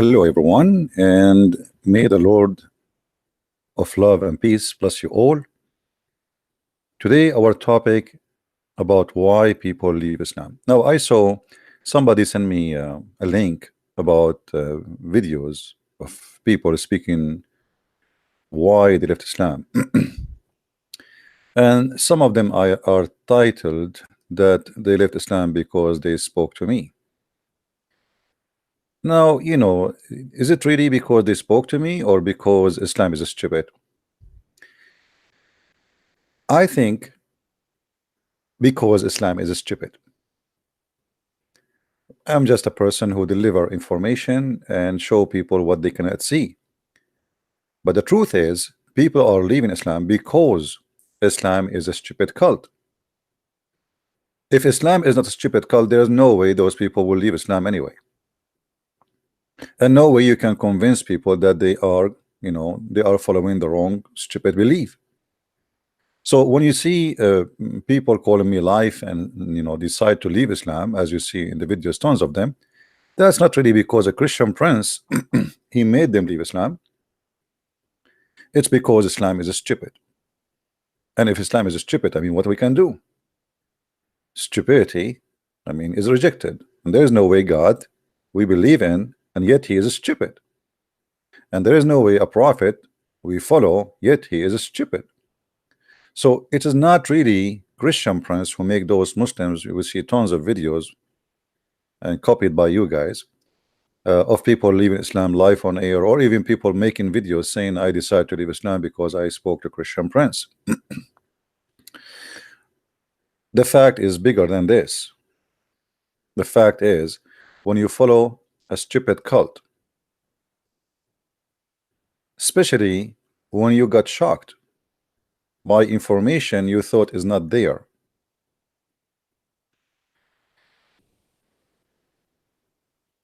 Hello, everyone, and may the Lord of love and peace bless you all. Today, our topic about why people leave Islam. Now, I saw somebody send me a link about videos of people speaking why they left Islam, and some of them are titled that they left Islam because they spoke to me. Now, is it really because they spoke to me or because Islam is stupid? I think because Islam is stupid. I'm just a person who deliver information and show people what they cannot see. But the truth is, people are leaving Islam because Islam is a stupid cult. If Islam is not a stupid cult, there's no way those people will leave Islam anyway. And no way you can convince people that they are following the wrong stupid belief. So when you see people calling me life and decide to leave Islam, as you see in the videos, tons of them, that's not really because a Christian prince he made them leave Islam. It's because Islam is stupid. And if Islam is stupid, I mean, what we can do? Stupidity, I mean, is rejected. And there is no way God we believe in, and yet he is stupid. And there is no way a prophet we follow, yet he is stupid. So it is not really Christian prince who make those Muslims. You will see tons of videos and copied by you guys of people leaving Islam live on air, or even people making videos saying I decided to leave Islam because I spoke to Christian prince. The fact is bigger than this. The fact is, when you follow a stupid cult, especially when you got shocked by information you thought is not there.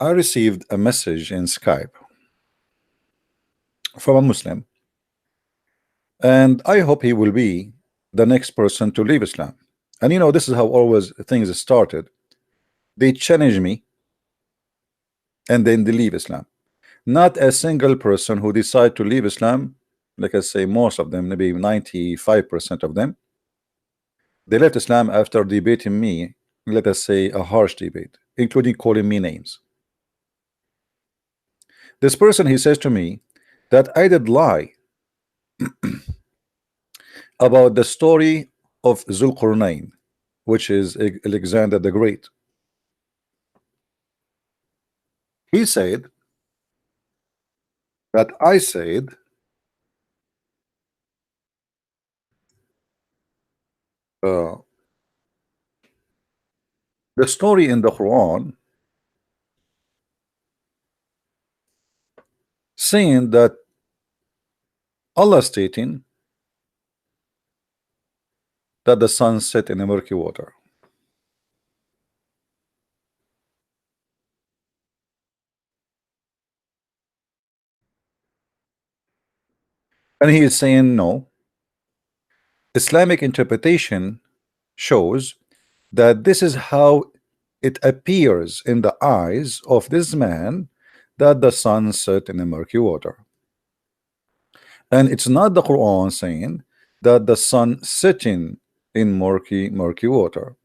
I received a message in Skype from a Muslim, and I hope he will be the next person to leave Islam. And this is how always things started. They challenge me and then they leave Islam. Not a single person who decide to leave Islam, like I say, most of them, maybe 95% of them, they left Islam after debating me, let us say a harsh debate, including calling me names. This person, he says to me that I did lie about the story of Zulqarnain, which is Alexander the Great. He said that I said the story in the Quran saying that Allah stating that the sun set in a murky water. And he is saying no. Islamic interpretation shows that this is how it appears in the eyes of this man, that the sun set in a murky water. And it's not the Quran saying that the sun setting in murky water.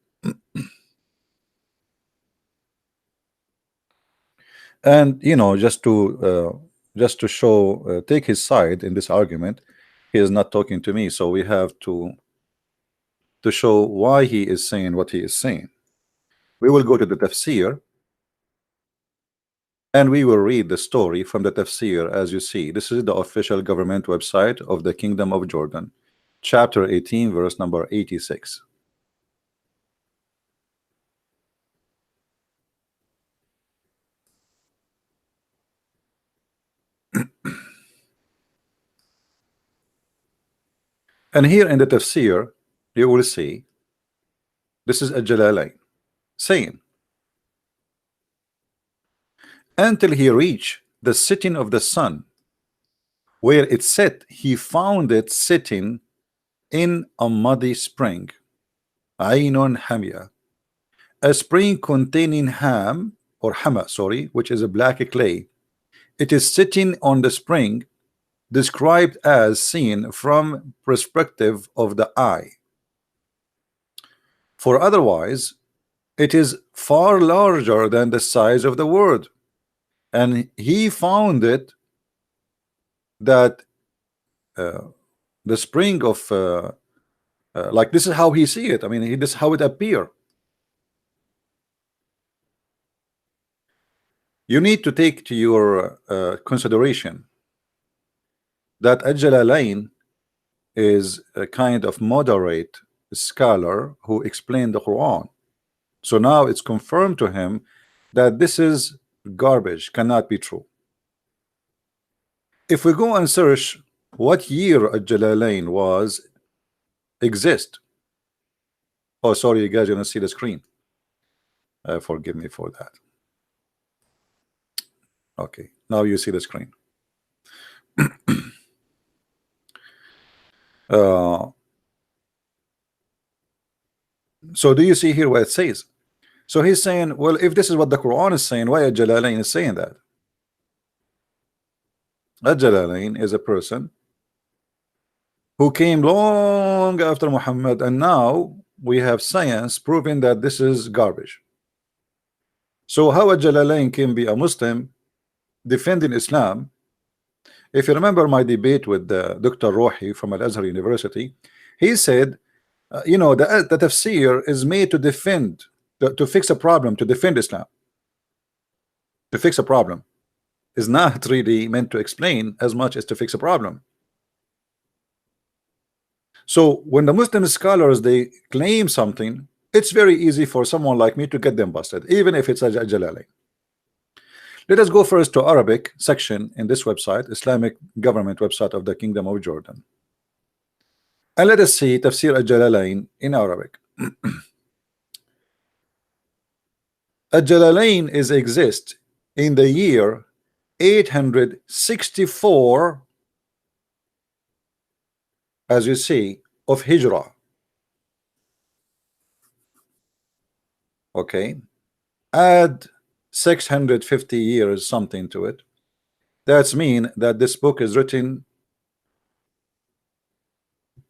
And just to show take his side in this argument, he is not talking to me, so we have to show why he is saying what he is saying. We will go to the tafsir and we will read the story from the tafsir. As you see, this is the official government website of the Kingdom of Jordan, chapter 18, verse number 86. And here in the tafsir you will see this is a Jalalain saying, until he reached the setting of the sun, where it set, he found it sitting in a muddy spring, Ainun Hamia, a spring containing ham or hama, sorry, which is a black clay, it is sitting on the spring, described as seen from perspective of the eye. For otherwise, it is far larger than the size of the world. And he found it that the spring of like this is how he see it. I mean, this is how it appear. You need to take to your consideration that Al-Jalalain is a kind of moderate scholar who explained the Quran. So now it's confirmed to him that this is garbage, cannot be true. If we go and search what year Al-Jalalain was exist. Oh, sorry, you guys, you don't see the screen. Forgive me for that. Okay, now you see the screen. So do you see here what it says? So he's saying, well, if this is what the Quran is saying, why Al-Jalalain is saying that? Al-Jalalain is a person who came long after Muhammad, and now we have science proving that this is garbage. So how Al-Jalalain can be a Muslim defending Islam? If you remember my debate with Dr. Rohi from Al-Azhar University, he said, you know, the tafsir is made to defend, to fix a problem, to defend Islam. To fix a problem is not really meant to explain as much as to fix a problem. So when the Muslim scholars they claim something, it's very easy for someone like me to get them busted, even if it's a Jalalain. Let us go first to Arabic section in this website, Islamic government website of the Kingdom of Jordan, and let us see Tafsir Al-Jalalain in Arabic. Al-Jalalain exist in the year 864, as you see, of Hijrah. Okay, add 650 years something to it. That's mean that this book is written,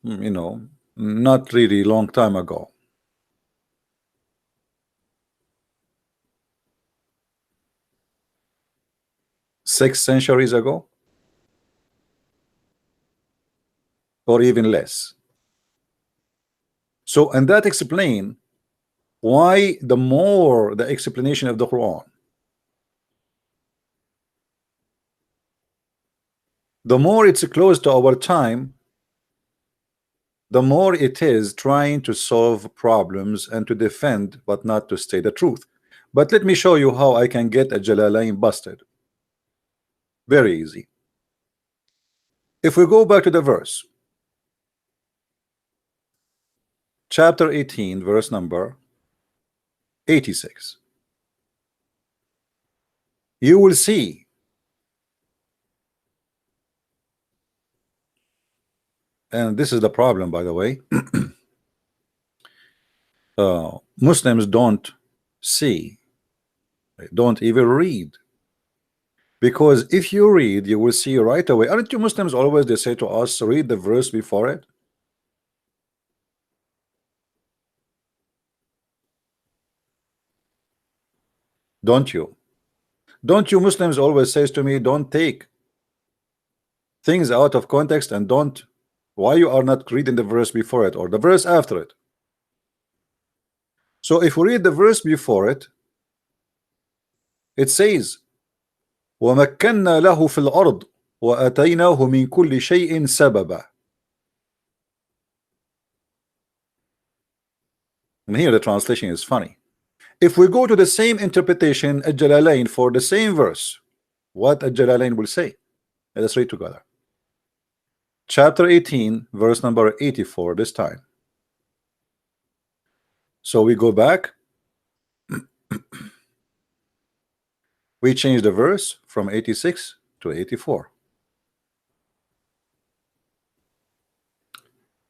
you know, not really long time ago. Six centuries ago, or even less. So, and that explain why the more the explanation of the Quran, the more it's close to our time, the more it is trying to solve problems and to defend, but not to say the truth. But let me show you how I can get a Jalalain busted. Very easy. If we go back to the verse, chapter 18, verse number 86, you will see and this is the problem, by the way. Muslims don't see, don't even read, because if you read, you will see right away. Aren't you Muslims always, they say to us, read the verse before it? Don't you? Don't you Muslims always says to me, don't take things out of context, and don't, why you are not reading the verse before it or the verse after it? So if we read the verse before it, it says وَمَكَّنَّا لَهُ فِي الْأَرْضِ وَأَتَيْنَاهُ مِنْ كُلِّ شَيْءٍ سَبَبًا. And here the translation is funny. If we go to the same interpretation Al-Jalalain for the same verse, what Al-Jalalain will say? Let us read together. Chapter 18, verse number 84 this time. So we go back. We change the verse from 86 to 84.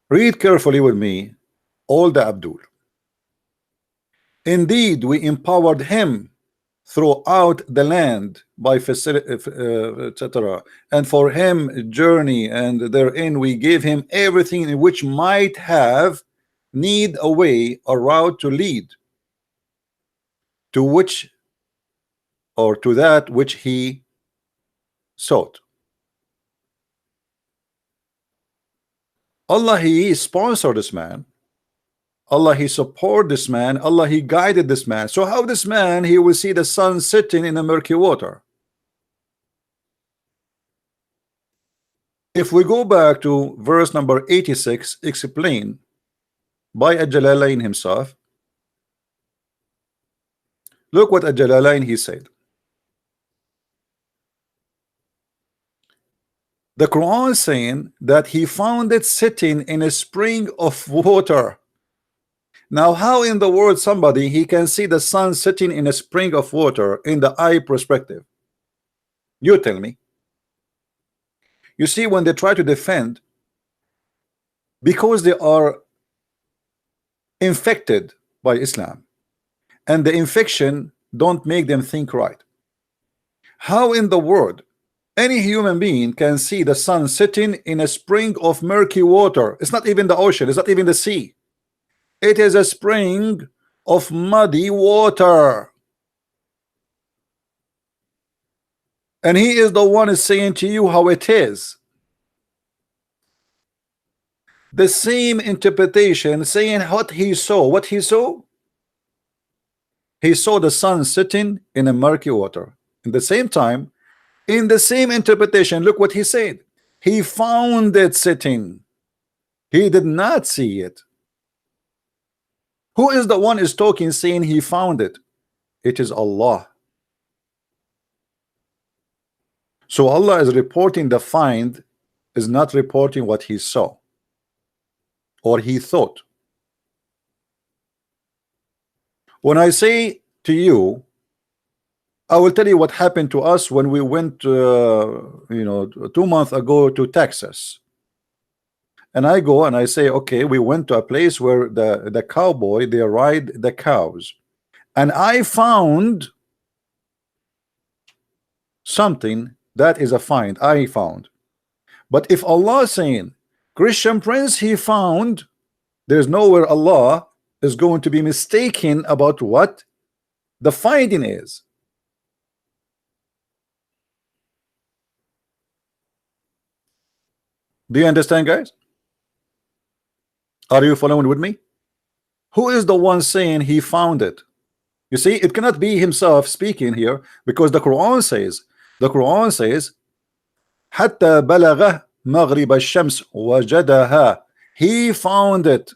Read carefully with me, all the Abdul. Indeed, we empowered him throughout the land by facility, etc. And for him journey, and therein we gave him everything in which might have need a way, a route to lead to which, or to that which he sought. Allah, he sponsored this man. Allah, he support this man. Allah, he guided this man. So how this man, he will see the sun sitting in the murky water? If we go back to verse number 86, explained by Al-Jalalain himself, look what Al-Jalalain he said. The Quran is saying that he found it sitting in a spring of water. Now, how in the world somebody he can see the sun sitting in a spring of water in the eye perspective? You tell me. You see, when they try to defend, because they are infected by Islam, and the infection don't make them think right. How in the world any human being can see the sun sitting in a spring of murky water? It's not even the ocean, it's not even the sea. It is a spring of muddy water. And he is the one is saying to you how it is. The same interpretation saying what he saw. What he saw? He saw the sun sitting in a murky water. In the same time, in the same interpretation, look what he said. He found it sitting. He did not see it. Who is the one is talking saying he found it? It is Allah. So Allah is reporting the find, is not reporting what he saw or he thought. When I say to you, I will tell you what happened to us when we went 2 months ago to Texas. And I go and I say, okay, we went to a place where the cowboy, they ride the cows, and I found something that is a find. I found. But if Allah is saying Christian Prince he found, there's nowhere Allah is going to be mistaken about what the finding is. Do you understand, guys? Are you following with me? Who is the one saying he found it? You see, it cannot be himself speaking here, because the Quran says, حتى بلغ مغرب الشمس وجدها. He found it.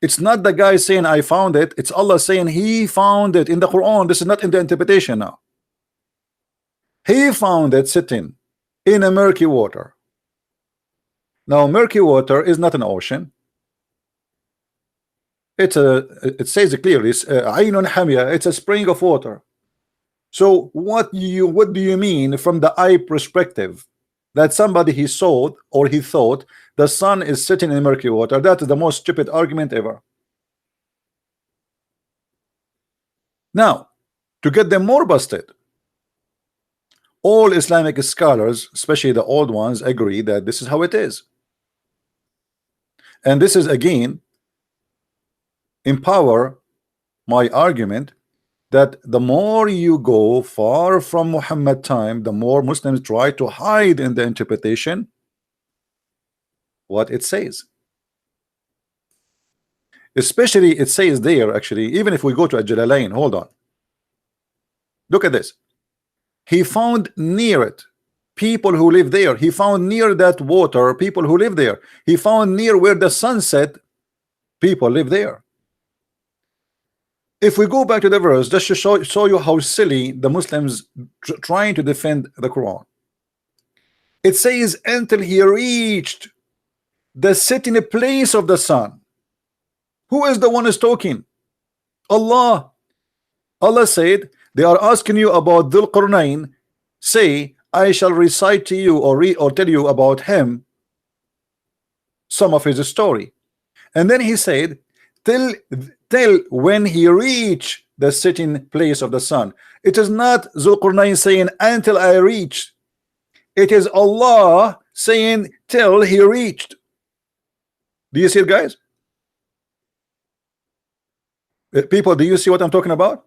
It's not the guy saying I found it, it's Allah saying he found it in the Quran. This is not in the interpretation now. He found it sitting in a murky water. Now, murky water is not an ocean. It says it clearly, Aynun Hamia, it's a spring of water. So what do you mean from the eye perspective that somebody he saw or he thought the sun is sitting in murky water? That is the most stupid argument ever. Now, to get them more busted, all Islamic scholars, especially the old ones, agree that this is how it is. And this is again empower my argument that the more you go far from Muhammad time, the more Muslims try to hide in the interpretation what it says. Especially it says there, actually, even if we go to Al-Jalalain, hold on, look at this. He found near it people who live there. He found near that water people who live there. He found near where the sun set people live there. If we go back to the verse, just to show you how silly the Muslims trying to defend the Quran, it says until he reached the sitting place of the sun. Who is the one who's talking? Allah. Allah said, they are asking you about Dhul Qarnayn. Say, I shall recite to you or tell you about him some of his story. And then he said, till when he reached the sitting place of the sun. It is not Zulqarnain saying until I reach. It is Allah saying till he reached. Do you see it, guys? People, do you see what I'm talking about?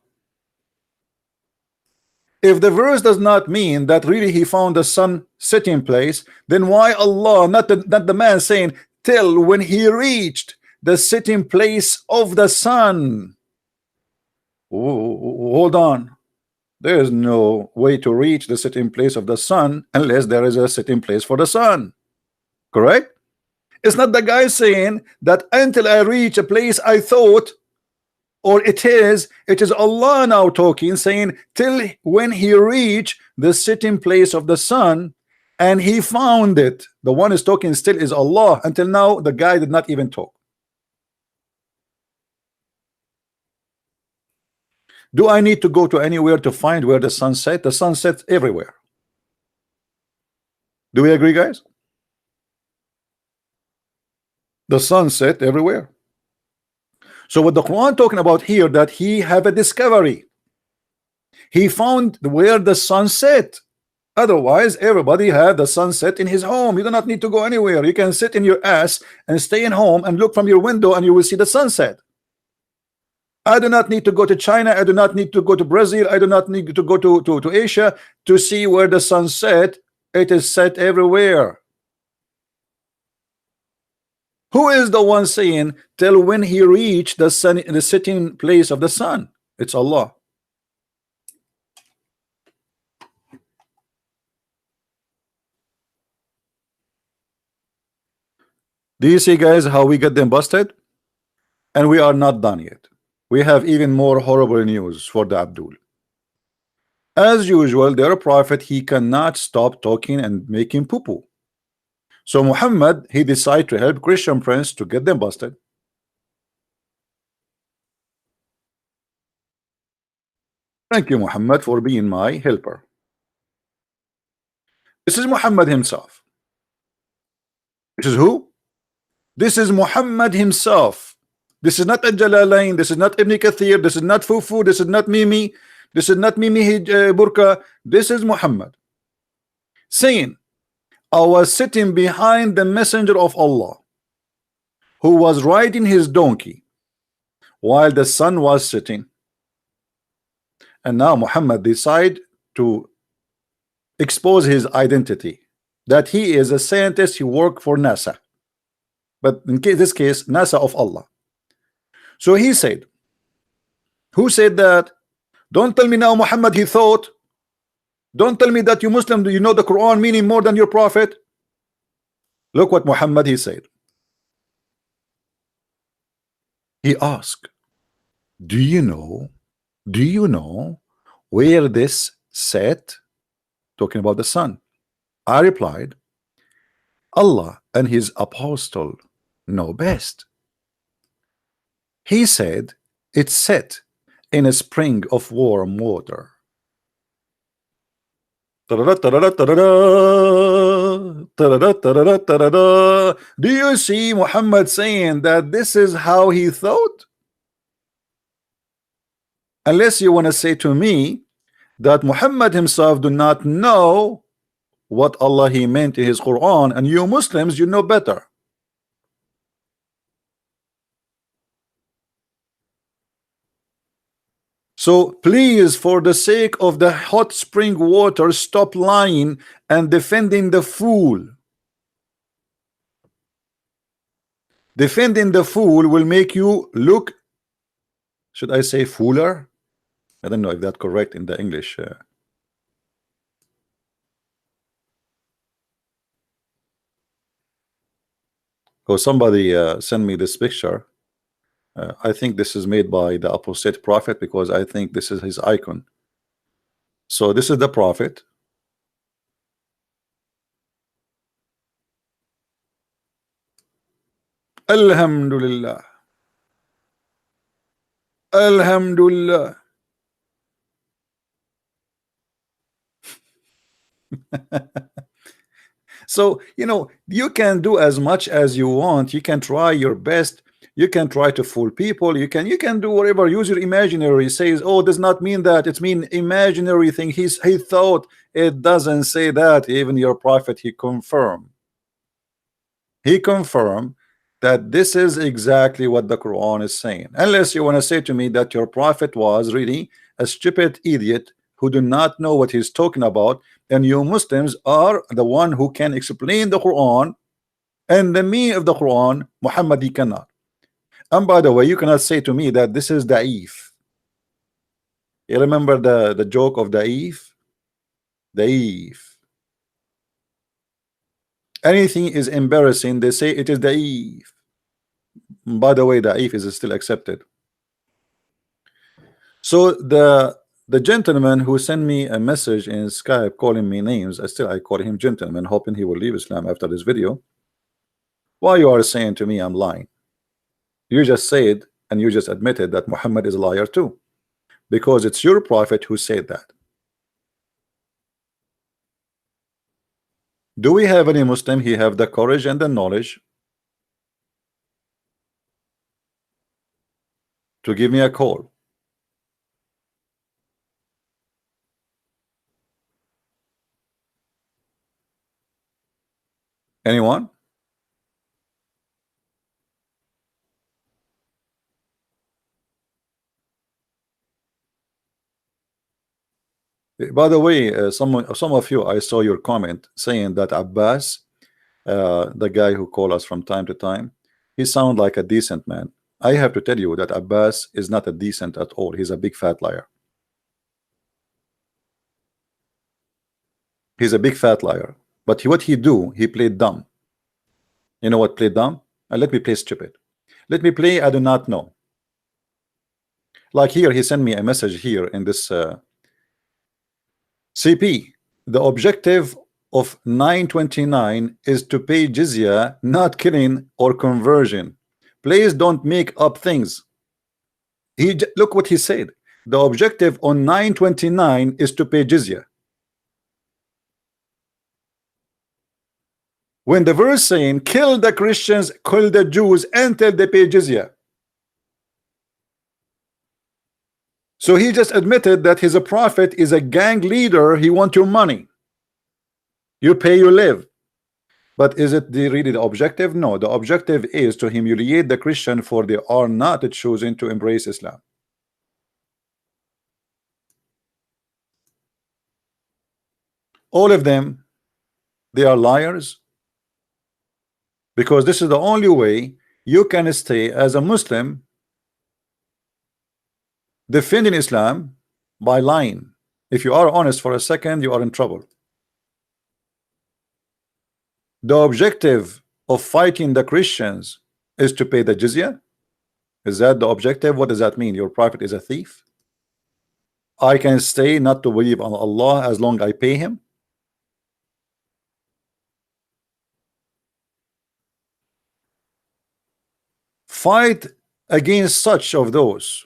If the verse does not mean that really he found the sun sitting place, then why Allah, not the man saying till when he reached the sitting place of the sun? Hold on. There is no way to reach the sitting place of the sun unless there is a sitting place for the sun. Correct? It's not the guy saying that until I reach a place I thought, or it is Allah now talking, saying till when he reached the sitting place of the sun and he found it. The one is talking still is Allah. Until now the guy did not even talk. Do I need to go to anywhere to find where the sun set? The sun sets everywhere. Do we agree, guys? The sun set everywhere. So what the Quran talking about here, that he have a discovery. He found where the sun set. Otherwise, everybody had the sunset in his home. You do not need to go anywhere. You can sit in your ass and stay in home and look from your window and you will see the sunset. I do not need to go to China. I do not need to go to Brazil. I do not need to go to Asia to see where the sun set. It is set everywhere. Who is the one saying till when he reached the sun, the sitting place of the sun? It's Allah. Do you see, guys, how we get them busted? And we are not done yet. We have even more horrible news for the Abdul. As usual, their prophet, he cannot stop talking and making poo-poo. So Muhammad, he decided to help Christian Prince to get them busted. Thank you, Muhammad, for being my helper. This is Muhammad himself. This is who? This is Muhammad himself. This is not Al-Jalalain. This is not Ibn Kathir. This is not Fufu. This is not Mimi. This is not Mimi Burka. This is Muhammad saying, I was sitting behind the messenger of Allah who was riding his donkey while the sun was setting. And now Muhammad decided to expose his identity, that he is a scientist. He worked for NASA, but in this case NASA of Allah. So he said, who said that? Don't tell me now Muhammad he thought. Don't tell me that you Muslim, do you know the Quran meaning more than your prophet? Look what Muhammad he said. He asked, do you know where this set? Talking about the sun. I replied, Allah and his apostle know best. He said, it's set in a spring of warm water. Do you see Muhammad saying that this is how he thought? Unless you want to say to me that Muhammad himself do not know what Allah he meant in his Quran, and you Muslims, you know better. So please, for the sake of the hot spring water, stop lying and defending the fool. Defending the fool will make you look, should I say fooler? I don't know if that's correct in the English. Somebody sent me this picture. I think this is made by the apostate prophet, because I think this is his icon. So this is the prophet. Alhamdulillah. Alhamdulillah. So, you know, you can do as much as you want. You can try your best You can try to fool people. You can do whatever. Use your imaginary. Says, oh, does not mean that. It's mean imaginary thing. He thought. It doesn't say that. Even your prophet, he confirmed. He confirmed that this is exactly what the Quran is saying. Unless you want to say to me that your prophet was really a stupid idiot who do not know what he's talking about, and you Muslims are the one who can explain the Quran and the meaning of the Quran. Muhammad, he cannot. And by the way, you cannot say to me that this is da'if. You remember the joke of da'if? Da'if. Anything is embarrassing, they say it is da'if. By the way, da'if is still accepted. So the gentleman who sent me a message in Skype calling me names, I call him gentleman, hoping he will leave Islam after this video. Why you are saying to me I'm lying? You just said and you just admitted that Muhammad is a liar too, because it's your prophet who said that. Do we have any Muslim he have the courage and the knowledge to give me a call? Anyone? By the way, some of you, I saw your comment saying that Abbas, the guy who call us from time to time, he sound like a decent man. I have to tell you that Abbas is not a decent at all. He's a big fat liar. He's a big fat liar. But what he do, he played dumb. You know what play dumb? Let me play stupid. Let me play I do not know. Like here, he sent me a message here in this CP. The objective of 929 is to pay jizya, not killing or conversion. Please don't make up things. Look what he said. The objective on 929 is to pay jizya. When the verse saying kill the Christians, kill the Jews until they pay jizya. So he just admitted that he's a prophet, is a gang leader. He wants your money. You pay, you live. But is it really the objective? No, the objective is to humiliate the Christian, for they are not choosing to embrace Islam. All of them, they are liars, because this is the only way you can stay as a Muslim defending Islam, by lying. If you are honest for a second, you are in trouble. The objective of fighting the Christians is to pay the jizya. Is that the objective? What does that mean? Your prophet is a thief? I can stay not to believe on Allah as long as I pay him? Fight against such of those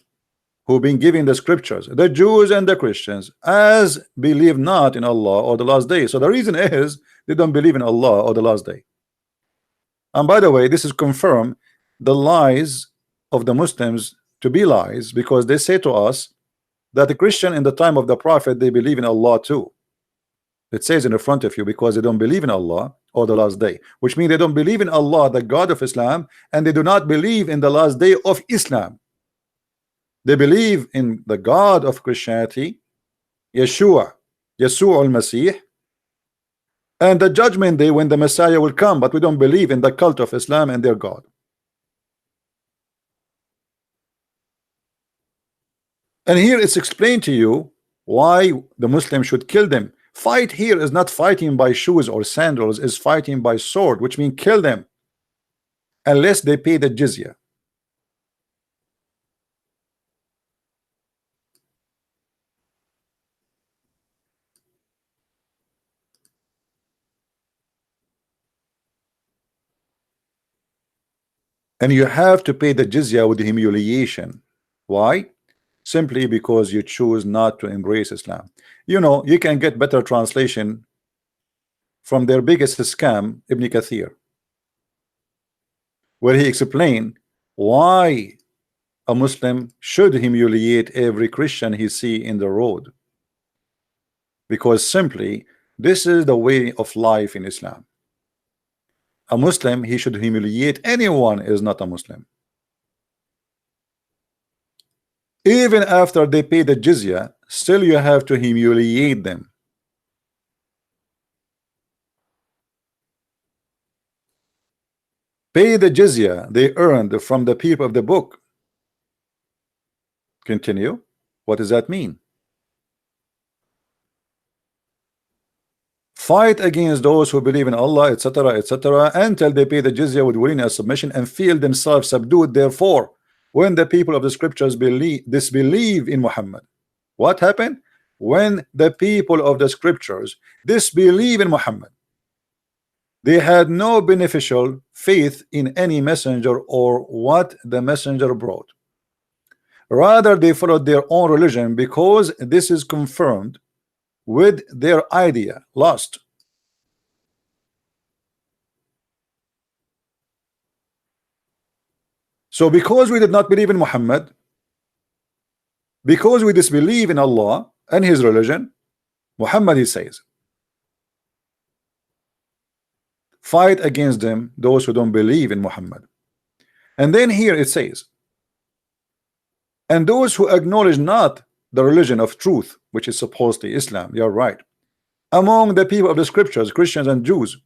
who've been giving the scriptures, the Jews and the Christians, as believe not in Allah or the last day. So the reason is they don't believe in Allah or the last day. And by the way, this is confirmed the lies of the Muslims to be lies, because they say to us that the Christian in the time of the prophet, they believe in Allah too. It says in the front of you, because they don't believe in Allah or the last day, which means they don't believe in Allah, the God of Islam, and they do not believe in the last day of Islam. They believe in the God of Christianity, Yeshua al-Masih, and the judgment day when the Messiah will come, but we don't believe in the cult of Islam and their God. And here it's explained to you why the Muslim should kill them. Fight here is not fighting by shoes or sandals, is fighting by sword, which means kill them unless they pay the jizya. And you have to pay the jizya with humiliation. Why? Simply because you choose not to embrace Islam. You know, you can get better translation from their biggest scam, Ibn Kathir, where he explained Why a Muslim should humiliate every Christian he see in the road? Because simply this is the way of life in Islam. A Muslim, he should humiliate anyone is not a Muslim. Even after they pay the jizya, still you have to humiliate them. Pay the jizya they earned from the people of the book. Continue. What does that mean? Fight against those who believe in Allah, etc., etc., until they pay the jizya with willingness, submission, and feel themselves subdued. Therefore, when the people of the scriptures disbelieve in Muhammad, what happened? When the people of the scriptures disbelieve in Muhammad, they had no beneficial faith in any messenger or what the messenger brought. Rather, they followed their own religion because this is confirmed with their idea lost. So because we did not believe in Muhammad, because we disbelieve in Allah and his religion, Muhammad, he says, fight against them, those who don't believe in Muhammad. And then here it says, and those who acknowledge not the religion of truth, which is supposedly Islam, you're right, among the people of the scriptures, Christians and Jews.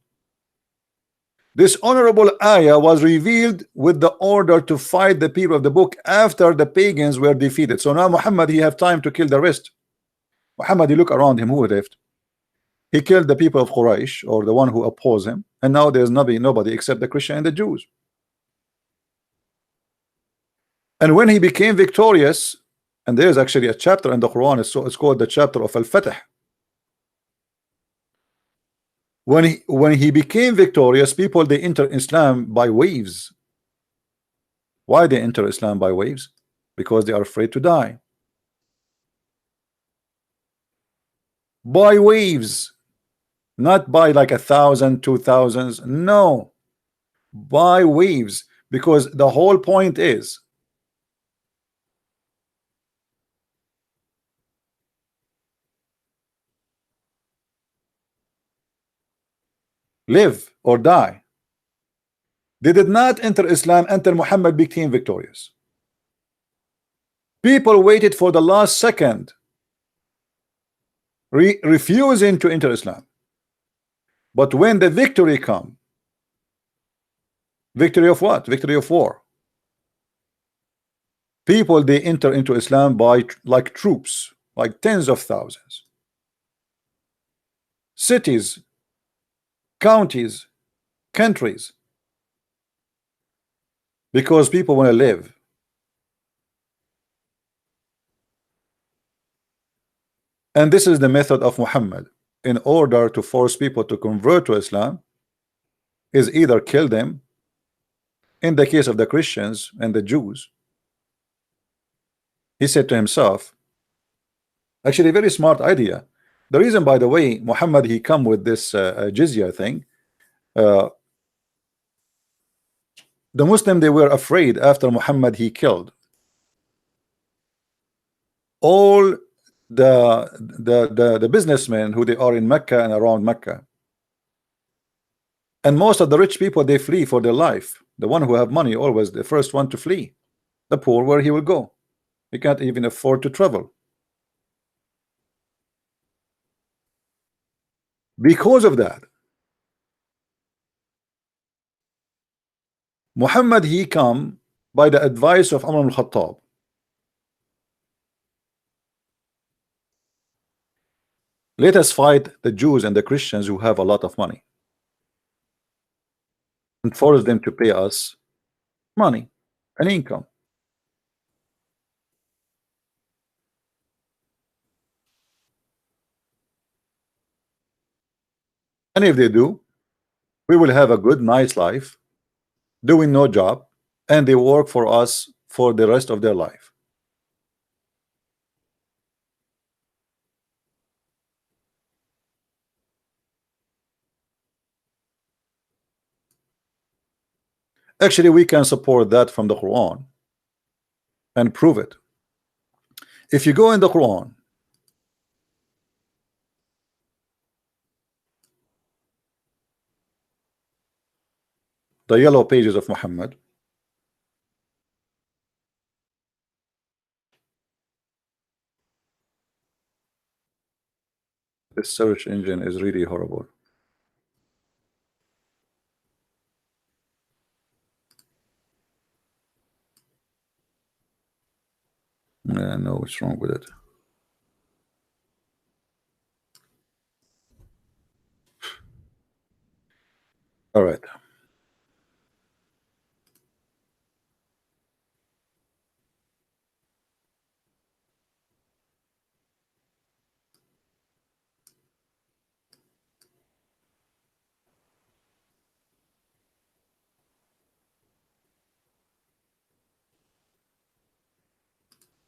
This honorable ayah was revealed with the order to fight the people of the book after the pagans were defeated. So now Muhammad, he have time to kill the rest. Muhammad, you look around him, who left? He killed the people of Quraysh, or the one who oppose him, and now there's nobody except the Christian and the Jews. And when he became victorious, and there's actually a chapter in the Quran, it's called the chapter of Al-Fatih. When he became victorious, people, they enter Islam by waves. Why they enter Islam by waves? Because they are afraid to die. By waves, not by like 1,000, 2,000s, no, by waves, because the whole point is live or die. They did not enter Islam until Muhammad became victorious. People waited for the last second, refusing to enter Islam. But when the victory come, victory of what? Victory of war. People, they enter into Islam by like troops, like tens of thousands. Cities, counties, countries, because people want to live. And this is the method of Muhammad in order to force people to convert to Islam, is either kill them, in the case of the Christians and the Jews. He said to himself, actually a very smart idea. The reason, by the way, Muhammad, he come with this jizya thing, the Muslim, they were afraid after Muhammad, he killed all the businessmen who they are in Mecca and around Mecca. And most of the rich people, they flee for their life. The one who have money always the first one to flee. The poor, where he will go? He can't even afford to travel. Because of that, Muhammad, he come by the advice of Umar al-Khattab. Let us fight the Jews and the Christians who have a lot of money and force them to pay us money and income. And if they do, we will have a good, nice life, doing no job, and they work for us for the rest of their life. Actually, we can support that from the Quran and prove it. If you go in the Quran, the yellow pages of Muhammad, this search engine is really horrible. I know what's wrong with it. All right.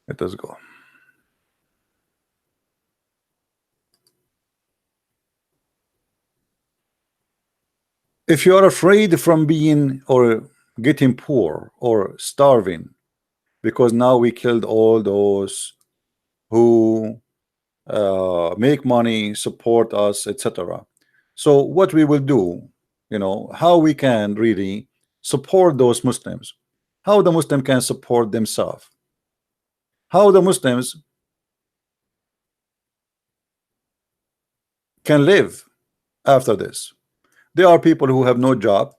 Let us go. If you are afraid from being or getting poor or starving, because now we killed all those who make money, support us, etc. So what we will do, how we can really support those Muslims, how the Muslim can support themselves, how the Muslims can live after this. There are people who have no job,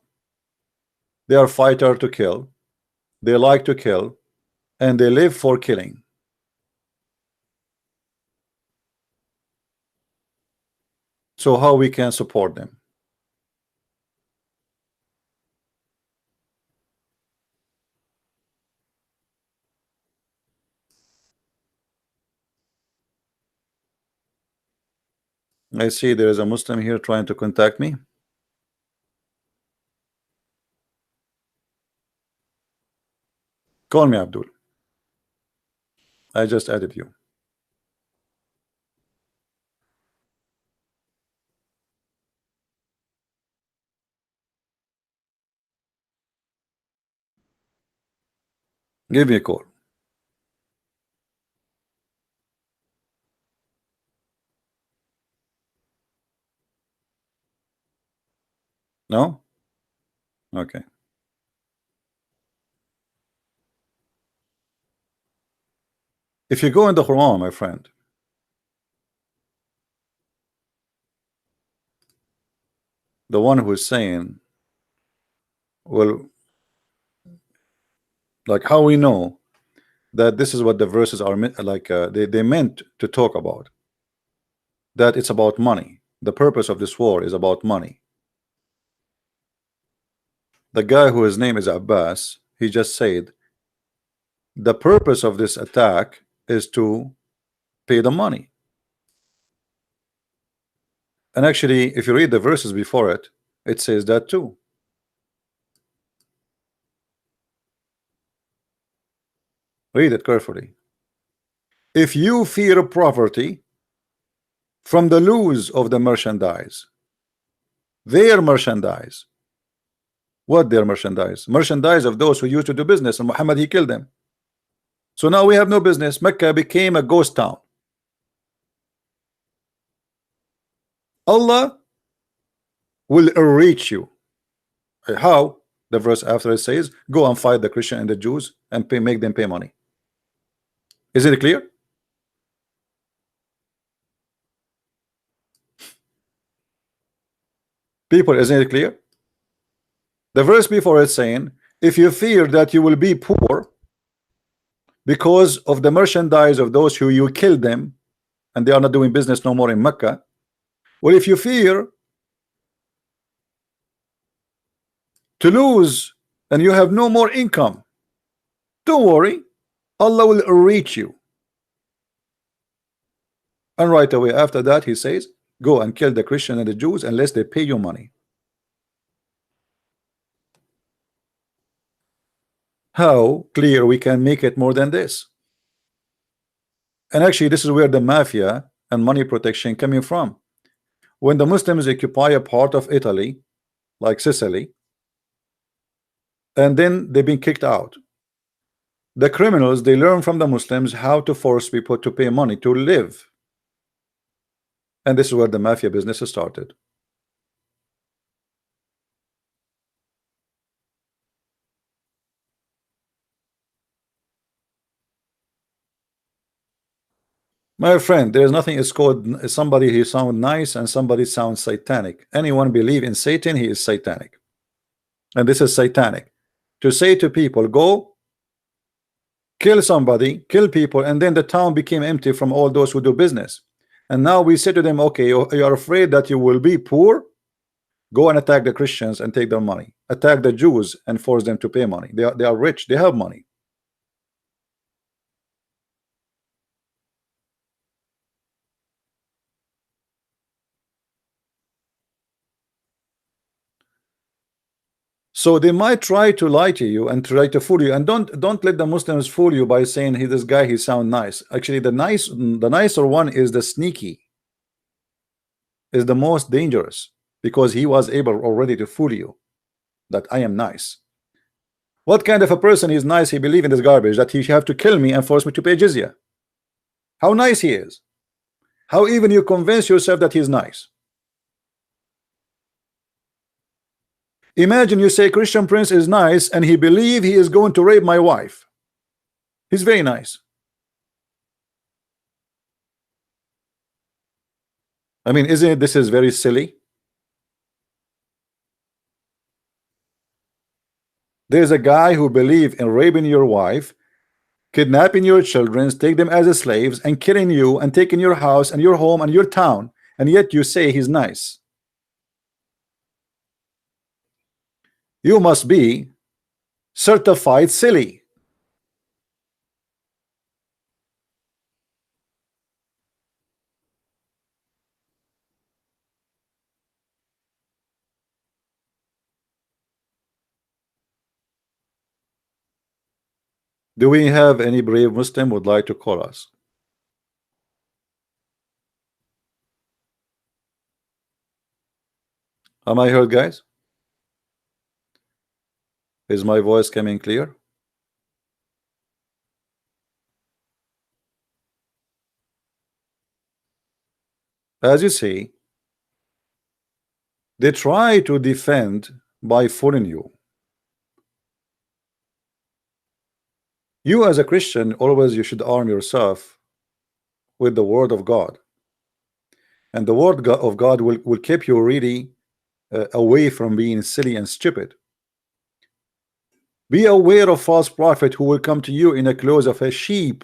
they are fighter to kill, they like to kill, and they live for killing. So how we can support them? I see there is a Muslim here trying to contact me. Call me, Abdul. I just added you. Give me a call. No? Okay. If you go in the Quran, my friend, the one who is saying, well, like how we know that this is what the verses are like they meant to talk about, that it's about money. The purpose of this war is about money. The guy who his name is Abbas, he just said the purpose of this attack is to pay the money. And actually, if you read the verses before it, it says that too. Read it carefully. If you fear poverty from the loss of the merchandise, their merchandise. What their merchandise? Merchandise of those who used to do business, and Muhammad, he killed them. So now we have no business. Mecca became a ghost town. Allah will reach you. How? The verse after it says, go and fight the Christian and the Jews and make them pay money. Is it clear? People, isn't it clear? The verse before it's saying, if you fear that you will be poor because of the merchandise of those who you killed them and they are not doing business no more in Mecca, well, if you fear to lose and you have no more income, don't worry, Allah will reach you. And right away after that he says, go and kill the Christian and the Jews unless they pay you money. How clear we can make it more than this? And actually this is where the mafia and money protection coming from. When the Muslims occupy a part of Italy like Sicily, and then they've been kicked out. The criminals, they learn from the Muslims how to force people to pay money to live, and this is where the mafia business started. My friend, there is nothing is called somebody who sounds nice and somebody sounds satanic. Anyone believe in Satan, he is satanic. And this is satanic. To say to people, go kill somebody, kill people, and then the town became empty from all those who do business. And now we say to them, okay, you are afraid that you will be poor? Go and attack the Christians and take their money. Attack the Jews and force them to pay money. They are rich, they have money. So they might try to lie to you and try to fool you, and don't let the Muslims fool you by saying he this guy he sound nice. Actually, the nicer one is the sneaky, is the most dangerous, because he was able already to fool you that I am nice. What kind of a person is nice? He believe in this garbage that he have to kill me and force me to pay jizya. How nice he is. How even you convince yourself that he's nice. Imagine you say Christian Prince is nice and he believe he is going to rape my wife. He's very nice. I mean, isn't it, this is very silly? There's a guy who believe in raping your wife, kidnapping your children, take them as slaves, and killing you and taking your house and your home and your town, and yet you say he's nice. You must be certified silly. Do we have any brave Muslim would like to call us? Am I heard, guys? Is my voice coming clear? As you see, they try to defend by fooling you. You as a Christian, always you should arm yourself with the word of God, and the word of God will keep you really away from being silly and stupid. Be aware of false prophet who will come to you in the clothes of a sheep,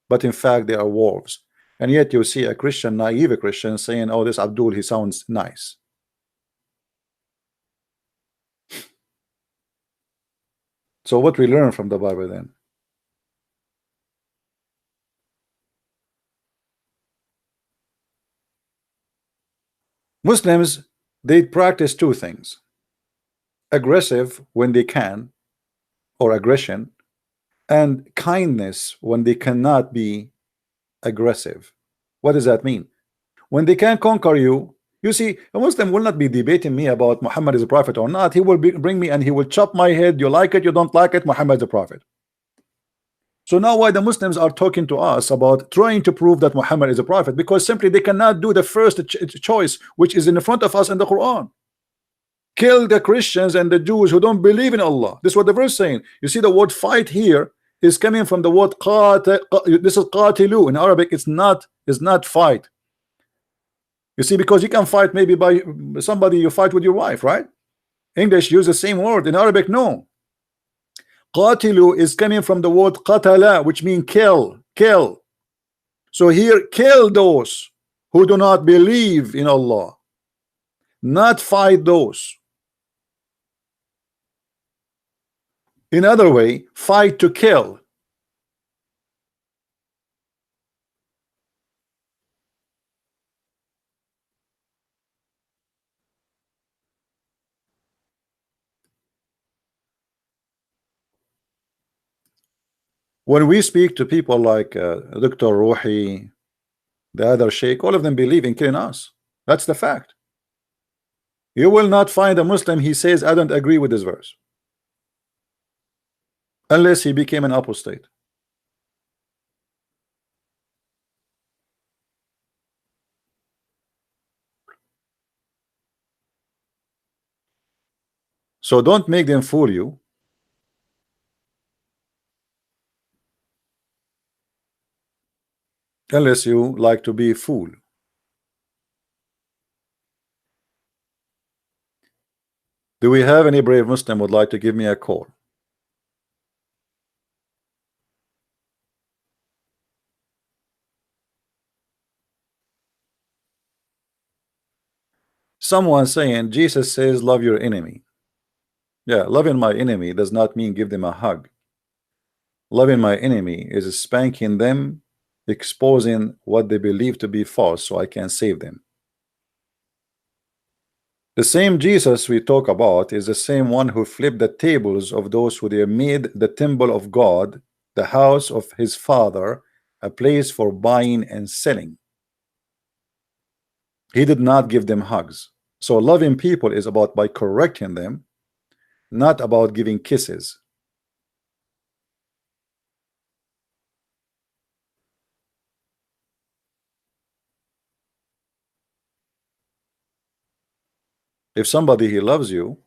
but in fact they are wolves. And yet you see a Christian, naive Christian, saying, oh, this Abdul, he sounds nice. So what we learn from the Bible then? Muslims, they practice two things: aggressive when they can, or aggression, and kindness when they cannot be aggressive. What does that mean? When they can conquer you, you see, a Muslim will not be debating me about Muhammad is a prophet or not. He will bring me and he will chop my head. You like it, you don't like it, Muhammad is a prophet. So now why the Muslims are talking to us about trying to prove that Muhammad is a prophet? Because simply they cannot do the first choice, which is in front of us in the Quran. Kill the Christians and the Jews who don't believe in Allah. This is what the verse is saying. You see the word fight here is coming from the word qatil. This is qatilu in Arabic. It's not fight. You see, because you can fight maybe by somebody you fight with your wife, right? English use the same word. In Arabic, no. Qatilu is coming from the word qatala, which means kill. So here, kill those who do not believe in Allah, not fight those. In other way, fight to kill. When we speak to people like Dr. Ruhi, the other sheikh, all of them believe in killing us. That's the fact. You will not find a Muslim he says I don't agree with this verse. unless he became an apostate. So don't make them fool you. Unless you like to be a fool. Do we have any brave Muslim would like to give me a call? Someone saying Jesus says love your enemy. Yeah, loving my enemy does not mean give them a hug. Loving my enemy is spanking them, exposing what they believe to be false so I can save them. The same Jesus we talk about is the same one who flipped the tables of those who they made the temple of God, the house of his father, a place for buying and selling. He did not give them hugs. So loving people is about by correcting them, not about giving kisses. If somebody he loves you,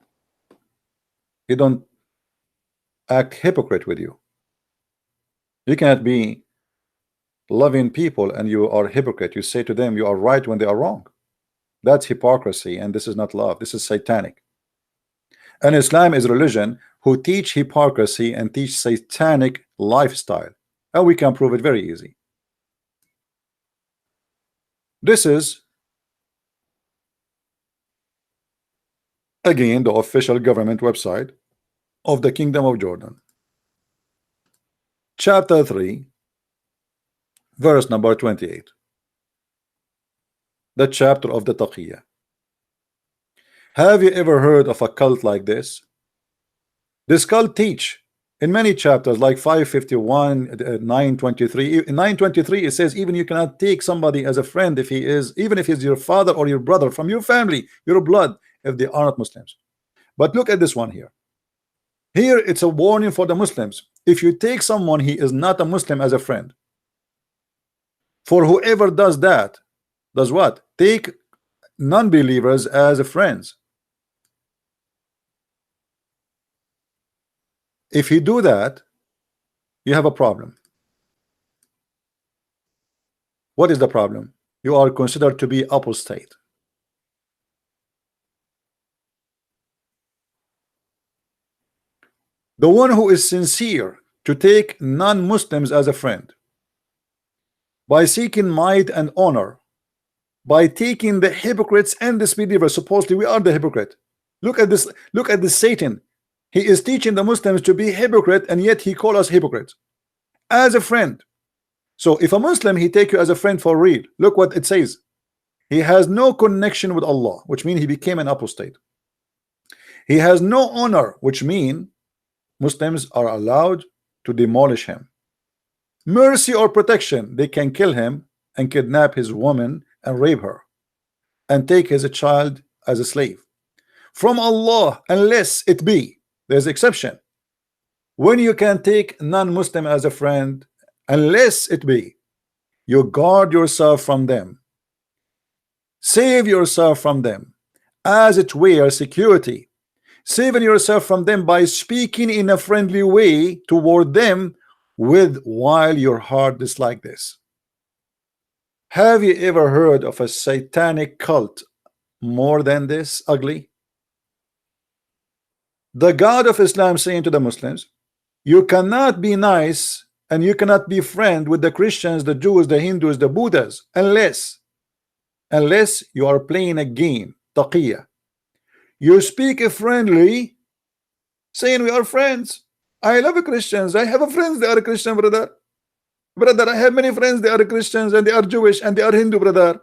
he don't act hypocrite with you. You cannot be loving people and you are hypocrite. You say to them you are right when they are wrong. That's hypocrisy, and this is not love. This is satanic. And Islam is a religion who teach hypocrisy and teach satanic lifestyle, and we can prove it very easy. This is again the official government website of the Kingdom of Jordan, chapter 3, verse number 28, the chapter of the Taqiyya. Have you ever heard of a cult like this? This cult teach in many chapters like 551, 923. In 923 it says even you cannot take somebody as a friend if he is, even if he's your father or your brother from your family, your blood, if they are not Muslims. But look at this one here. Here it's a warning for the Muslims. If you take someone he is not a Muslim as a friend, for whoever does that, does what? Take non-believers as friends. If you do that, you have a problem. What is the problem? You are considered to be apostate. The one who is sincere to take non-Muslims as a friend, by seeking might and honor, by taking the hypocrites and disbelievers. Supposedly we are the hypocrite. Look at this. Look at this Satan. He is teaching the Muslims to be hypocrite, and yet he call us hypocrites as a friend. So if a Muslim he take you as a friend for real, look what it says. He has no connection with Allah, which means he became an apostate. He has no honor, which means Muslims are allowed to demolish him. Mercy or protection, they can kill him and kidnap his woman and rape her and take his child as a slave. From Allah, unless it be, there's exception. When you can take non-Muslim as a friend, unless it be, you guard yourself from them, save yourself from them, as it were security, saving yourself from them by speaking in a friendly way toward them, with while your heart is like this. Have you ever heard of a satanic cult more than this ugly? The God of Islam saying to the Muslims, you cannot be nice and you cannot be friend with the Christians, the Jews, the Hindus, the Buddhas, unless you are playing a game, taqiyya. You speak friendly, saying we are friends. I love Christians. I have friends, they are Christian, brother. Brother, I have many friends, they are Christians and they are Jewish and they are Hindu, brother.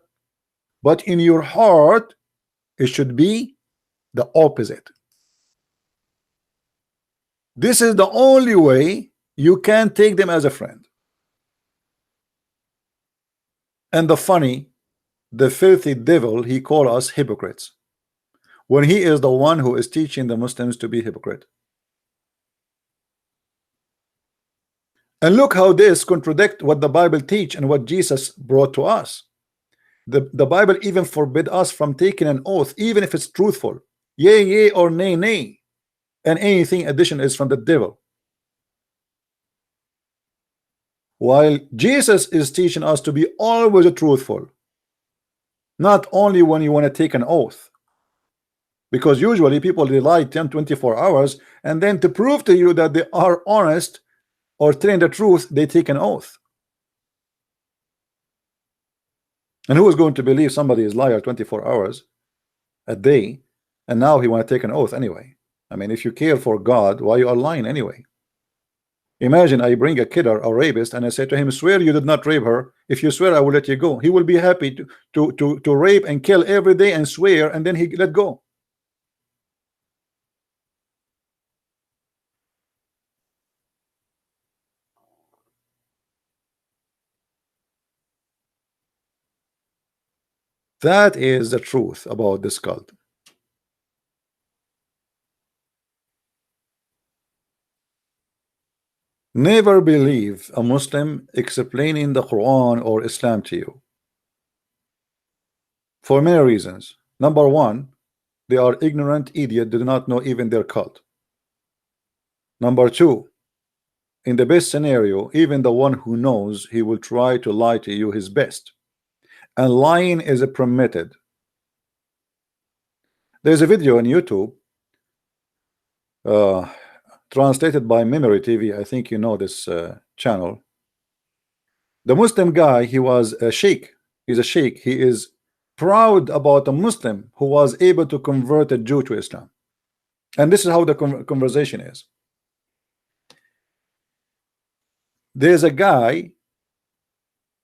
But in your heart, it should be the opposite. This is the only way you can take them as a friend. And the funny, the filthy devil, he call us hypocrites, when he is the one who is teaching the Muslims to be hypocrite. And look how this contradict what the Bible teach and what Jesus brought to us. The Bible even forbid us from taking an oath, even if it's truthful. Yea, yea, or nay, nay. And anything addition is from the devil. While Jesus is teaching us to be always truthful, not only when you want to take an oath. Because usually people they lie 10-24 hours, and then to prove to you that they are honest or telling the truth, they take an oath. And who is going to believe somebody is liar 24 hours a day, and now he want to take an oath anyway? I mean, if you care for God, why you are lying anyway? Imagine I bring a killer or rapist and I say to him, swear you did not rape her. If you swear, I will let you go. He will be happy to rape and kill every day and swear, and then he let go. That is the truth about this cult. Never believe a Muslim explaining the Quran or Islam to you for many reasons. Number one, they are ignorant idiot, do not know even their cult. Number two, in the best scenario, even the one who knows, he will try to lie to you his best, and lying is permitted. There's a video on YouTube translated by Memory TV. I think you know this channel. The Muslim guy, he was a sheikh. He's a sheikh. He is proud about a Muslim who was able to convert a Jew to Islam. And this is how the conversation is. There's a guy,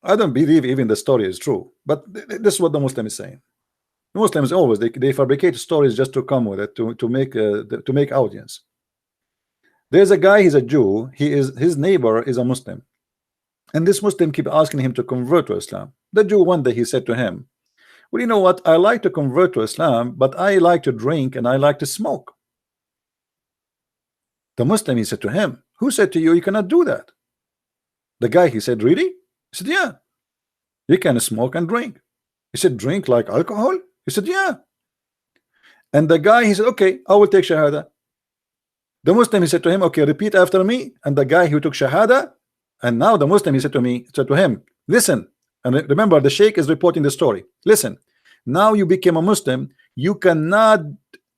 I don't believe even the story is true, but this is what the Muslim is saying. Muslims always they fabricate stories just to come with it to make audience. There's a guy, he's a Jew, his neighbor is a Muslim, and this Muslim keep asking him to convert to Islam. The Jew one day he said to him, well, you know what, I like to convert to Islam, but I like to drink and I like to smoke. The Muslim, he said to him, who said to you you cannot do that? The guy, he said, really? He said, yeah, you can smoke and drink. He said, drink like alcohol? He said, yeah. And the guy, he said, okay, I will take Shahada. The Muslim, he said to him, okay, repeat after me. And the guy who took Shahada, and now the Muslim, he said to him, listen, and remember, the Sheikh is reporting the story. Listen, now you became a Muslim, you cannot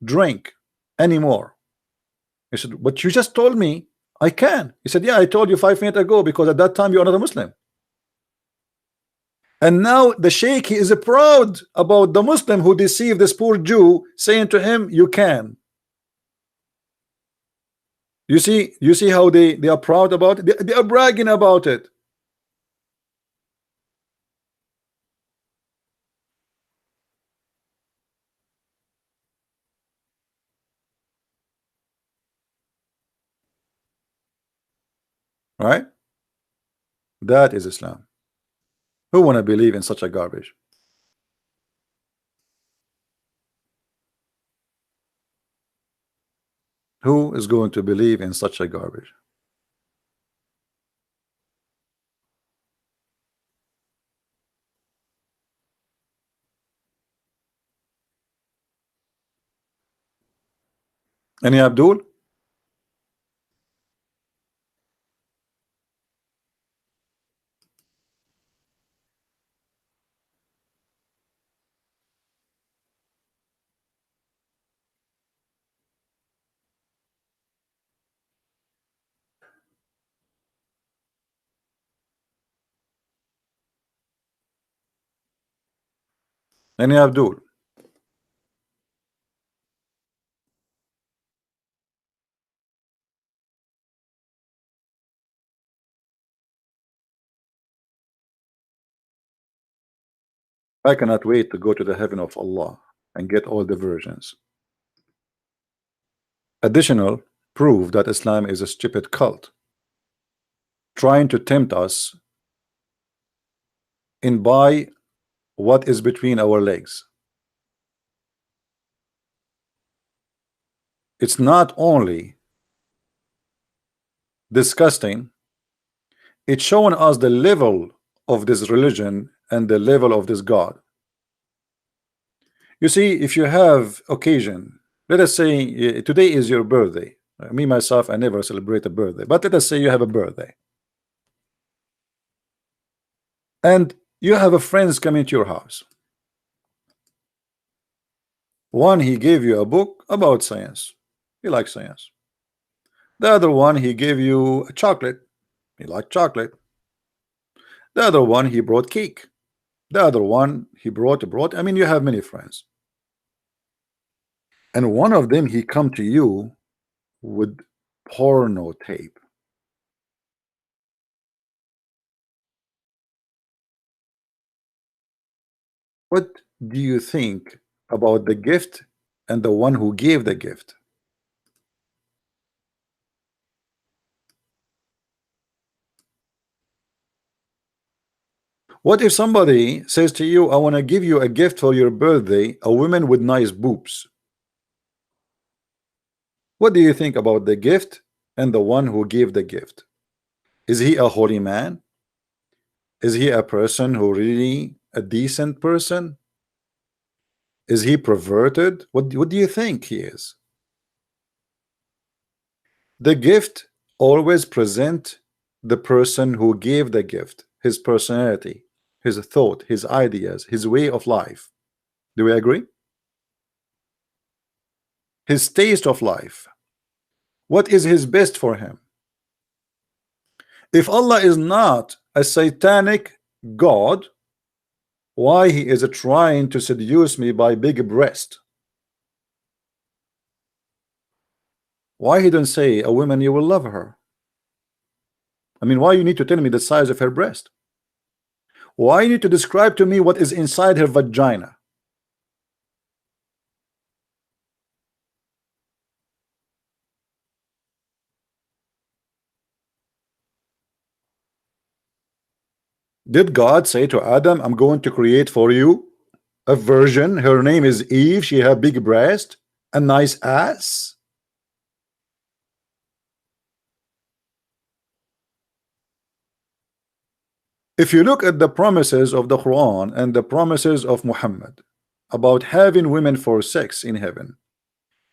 drink anymore. He said, but you just told me I can. He said, yeah, I told you 5 minutes ago, because at that time you are not a Muslim. And now the Sheikh, he is proud about the Muslim who deceived this poor Jew, saying to him, you can. You see how they are proud about it? They are bragging about it. Right? That is Islam. Who want to believe in such a garbage? Who is going to believe in such a garbage? Any Abdul? Any Abdul? I cannot wait to go to the heaven of Allah and get all the versions. Additional proof that Islam is a stupid cult, trying to tempt us in by what is between our legs. It's not only disgusting, It's showing us the level of this religion and the level of this God. You see, if you have occasion, let us say today is your birthday. Me myself, I never celebrate a birthday, but let us say you have a birthday, and you have a friends coming to your house. One, he gave you a book about science. He likes science. The other one, he gave you a chocolate. He liked chocolate. The other one, he brought cake. The other one, he brought. I mean, you have many friends, and one of them, he come to you with porno tape. What do you think about the gift and the one who gave the gift? What if somebody says to you, I want to give you a gift for your birthday, a woman with nice boobs? What do you think about the gift and the one who gave the gift? Is he a holy man? Is he a person who really a decent person? Is he perverted? What do you think he is? The gift always present the person who gave the gift, his personality, his thought, his ideas, his way of life. Do we agree? His taste of life. What is his best for him? If Allah is not a satanic God, why he is trying to seduce me by big breast? Why he don't say a woman you will love her? I mean, why you need to tell me the size of her breast? Why you need to describe to me what is inside her vagina? Did God say to Adam, I'm going to create for you a virgin, her name is Eve, she have big breast, a nice ass? If you look at the promises of the Quran and the promises of Muhammad about having women for sex in heaven,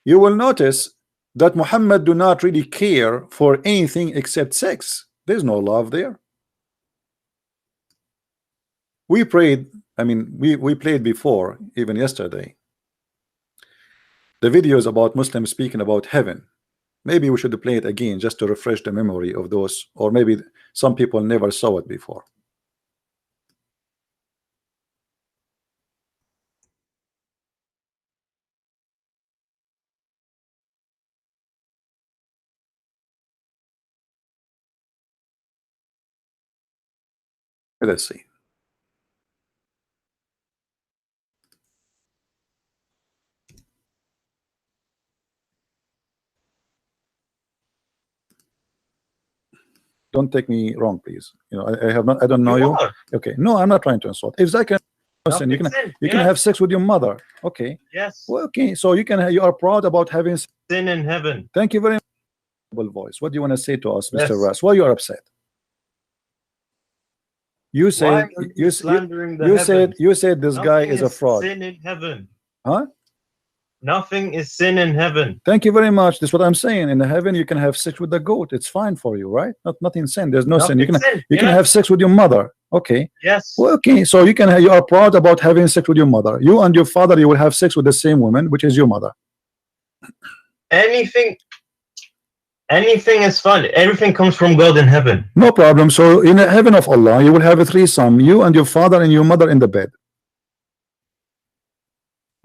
you will notice that Muhammad do not really care for anything except sex. There's no love there. We prayed, I mean, we played before, even yesterday, the videos about Muslims speaking about heaven. Maybe we should play it again just to refresh the memory of those, or maybe some people never saw it before. Let's see. Don't take me wrong, please. You know, I have not. I don't know you. Okay, no, I'm not trying to insult. If Zach can, listen, you can have sex with your mother. Okay. Yes. Well, okay, so you are proud about having sin in heaven. Thank you very much. Voice. What do you want to say to us, Mr. Ras? Why you are upset? You said you said this guy is a fraud. Sin in heaven. Huh? Nothing is sin in heaven. Thank you very much. That's what I'm saying. In heaven, you can have sex with the goat. It's fine for you, right? Nothing sin. There's no sin. You can have sex with your mother. Okay. Yes. Well, okay. So you are proud about having sex with your mother. You and your father, you will have sex with the same woman, which is your mother. Anything is fun. Everything comes from God in heaven. No problem. So in the heaven of Allah, you will have a threesome. You and your father and your mother in the bed.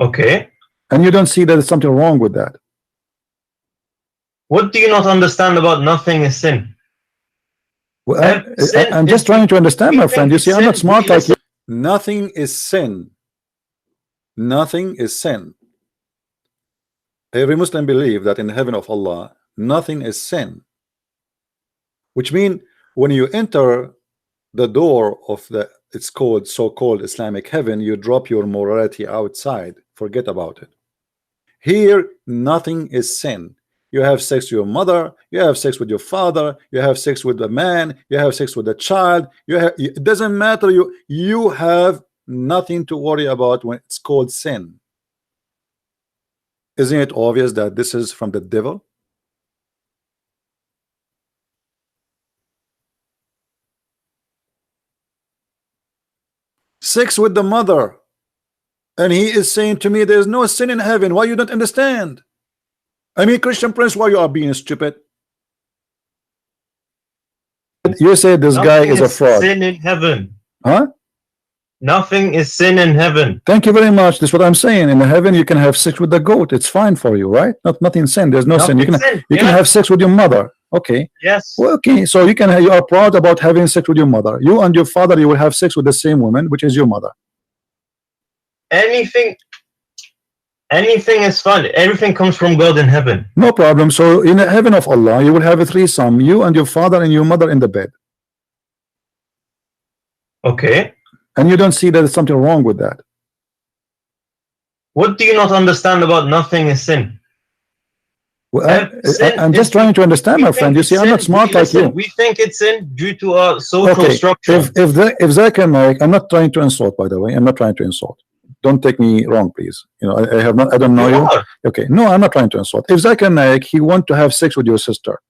Okay. And you don't see that there's something wrong with that. What do you not understand about nothing is sin? Well, I'm just trying to understand, my friend. You see, I'm not smart like you. Nothing is sin. Nothing is sin. Every Muslim believes that in the heaven of Allah, nothing is sin. Which means when you enter the door of the, it's called so-called Islamic heaven, you drop your morality outside. Forget about it. Here, nothing is sin. You have sex with your mother, you have sex with your father, you have sex with a man, you have sex with a child. It doesn't matter. You have nothing to worry about when it's called sin. Isn't it obvious that this is from the devil? Sex with the mother, and he is saying to me there's no sin in heaven. Why you don't understand? I mean, Christian Prince, why you are being stupid? You say this guy is a fraud. Sin in heaven. Huh? Nothing is sin in heaven. Thank you very much. This is what I'm saying. In heaven, you can have sex with the goat. It's fine for you, right? Nothing sin. There's no sin. You can have sex with your mother. Okay. Yes. Well, okay. So you are proud about having sex with your mother. You and your father, you will have sex with the same woman, which is your mother. Anything is fun. Everything comes from God in heaven. No problem. So in the heaven of Allah, you will have a threesome. You and your father and your mother in the bed. Okay. And you don't see that there's something wrong with that. What do you not understand about nothing is sin? Well, I'm just trying to understand, my friend. You see, I'm not smart like you. We think it's sin due to our social structure. If Zakir Naik, I'm not trying to insult, by the way. I'm not trying to insult. Don't take me wrong, please. You know, I don't know you. Okay, no, I'm not trying to insult. If Zakir Naik, he want to have sex with your sister,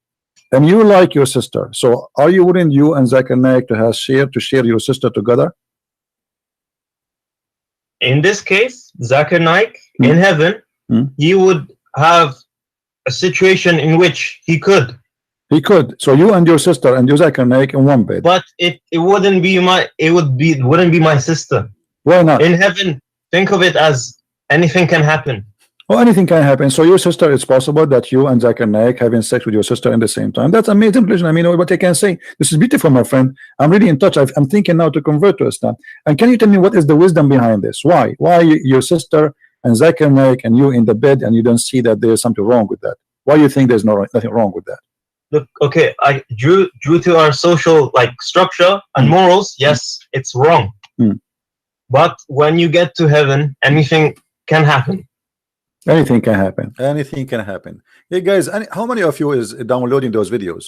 and you like your sister, so are you willing, you and Zakir Naik, to share your sister together? In this case, Zakir Naik in heaven, he would have a situation in which he could. He could. So you and your sister and your Zakir Naik in one bed. But it wouldn't be my sister. Why not? In heaven, think of it as anything can happen. Well, anything can happen. So your sister, it's possible that you and Zakir Naik having sex with your sister in the same time. That's amazing. I mean, what I can say. This is beautiful, my friend. I'm really in touch. I'm thinking now to convert to Islam. And can you tell me what is the wisdom behind this? Why your sister and Zakir Naik and you in the bed, and you don't see that there's something wrong with that? Why you think there's nothing wrong with that? Look, okay, due to our social structure and morals, yes, it's wrong. But when you get to heaven, anything can happen. Anything can happen. Anything can happen. Hey guys, how many of you is downloading those videos?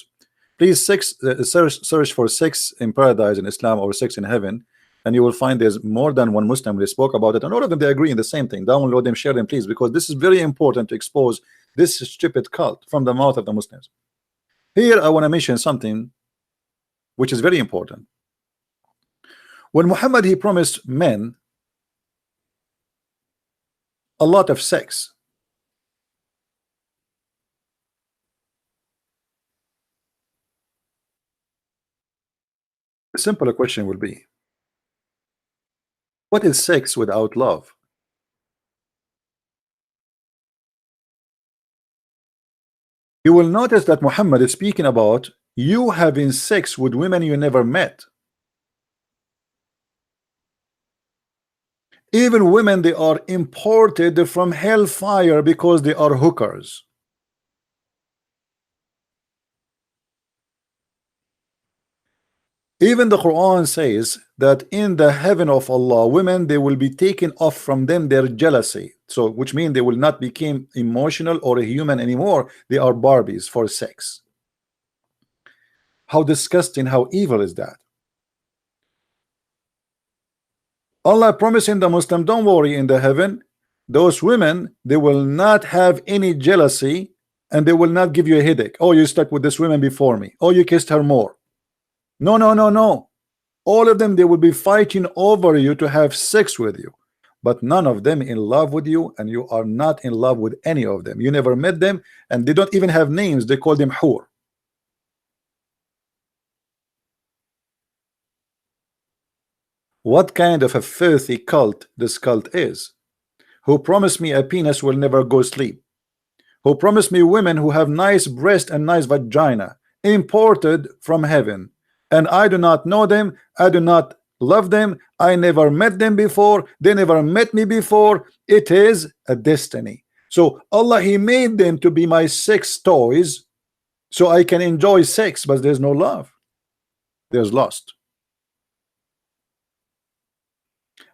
Please search for sex in paradise in Islam or sex in heaven, and you will find there's more than one Muslim. They spoke about it, and all of them they agree in the same thing. Download them, share them, please, because this is very important to expose this stupid cult from the mouth of the Muslims. Here I want to mention something which is very important. When Muhammad, he promised men a lot of sex. The simple question will be, what is sex without love? You will notice that Muhammad is speaking about you having sex with women you never met. Even women, they are imported from hellfire because they are hookers. Even the Quran says that in the heaven of Allah, women, they will be taken off from them their jealousy. So which means they will not become emotional or a human anymore. They are Barbies for sex. How disgusting, how evil is that? Allah promising the Muslim, don't worry, in the heaven, those women, they will not have any jealousy, and they will not give you a headache. Oh, you stuck with this woman before me. Oh, you kissed her more. No, no, no, no. All of them, they will be fighting over you to have sex with you, but none of them in love with you, and you are not in love with any of them. You never met them, and they don't even have names. They call them hur. What kind of a filthy cult this cult is? Who promised me a penis will never go sleep? Who promised me women who have nice breast and nice vagina imported from heaven, and I do not know them, I do not love them, I never met them before, they never met me before. It is a destiny. So Allah, he made them to be my sex toys so I can enjoy sex, but there's no love, there's lust.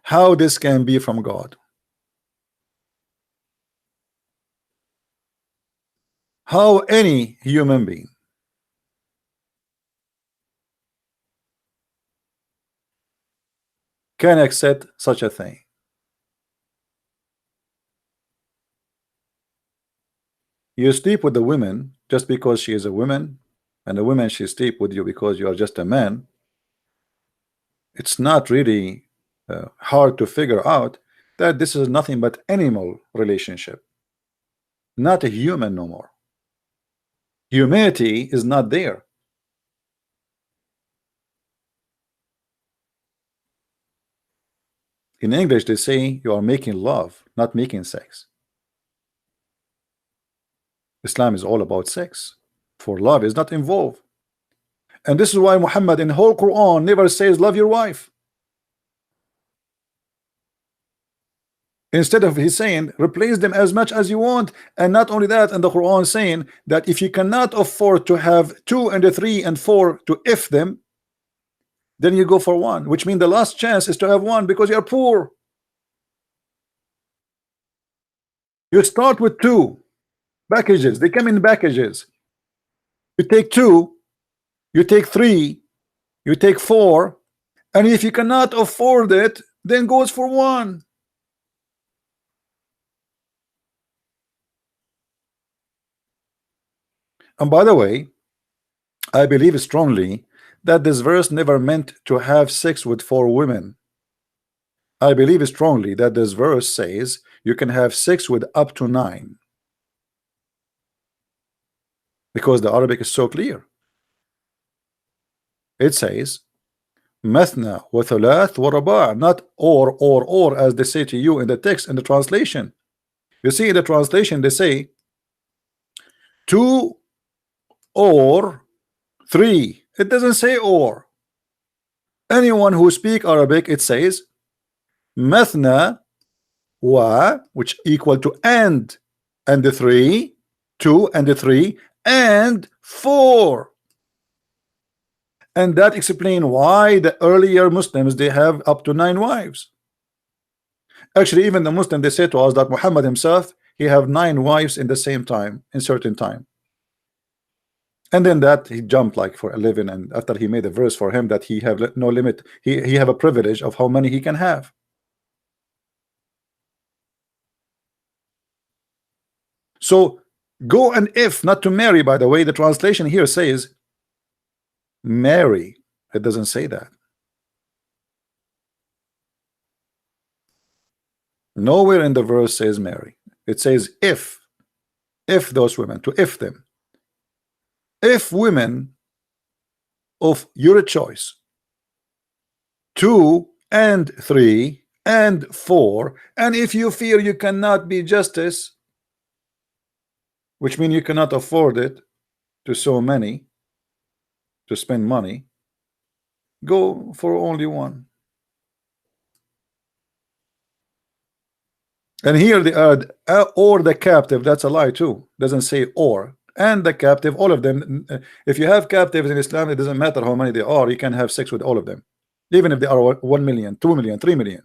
How this can be from God? How any human being can accept such a thing? You sleep with the woman just because she is a woman, and the woman she sleep with you because you are just a man. It's not really hard to figure out that this is nothing but animal relationship, not a human no more. Humanity is not there. In English, they say you are making love, not making sex. Islam is all about sex, for love is not involved. And this is why Muhammad in the whole Quran never says love your wife. Instead of he's saying replace them as much as you want. And not only that, and the Quran saying that if you cannot afford to have 2 and 3 and 4 to if them, then you go for 1, which means the last chance is to have 1 because you're poor. You start with 2 packages, they come in packages. You take 2, you take 3, you take 4, and if you cannot afford it, then goes for 1. And by the way, I believe strongly that this verse never meant to have sex with 4 women. I believe strongly that this verse says you can have sex with up to 9, because the Arabic is so clear. It says mathna wa thalath wa raba', not or as they say to you in the text, in the translation. You see in the translation they say 2 or 3. It doesn't say or. Anyone who speak Arabic, it says mathna wa, which equal to and the 3, 2 and the 3 and 4. And that explains why the earlier Muslims they have up to 9 wives. Actually, even the Muslim they say to us that Muhammad himself he have 9 wives in the same time, in certain time. And then that he jumped like for 11, and after he made a verse for him that he have no limit, he have a privilege of how many he can have. So go and if, not to marry. By the way, the translation here says marry. It doesn't say that. Nowhere in the verse says marry. It says if those women, to if them. If women of your choice 2 and 3 and 4, and if you feel you cannot be justice, which means you cannot afford it to so many, to spend money, go for only 1. And here they add or the captive. That's a lie too. Doesn't say or. And the captive, all of them. If you have captives in Islam, it doesn't matter how many they are, you can have sex with all of them, even if they are 1 million, 2 million, 3 million.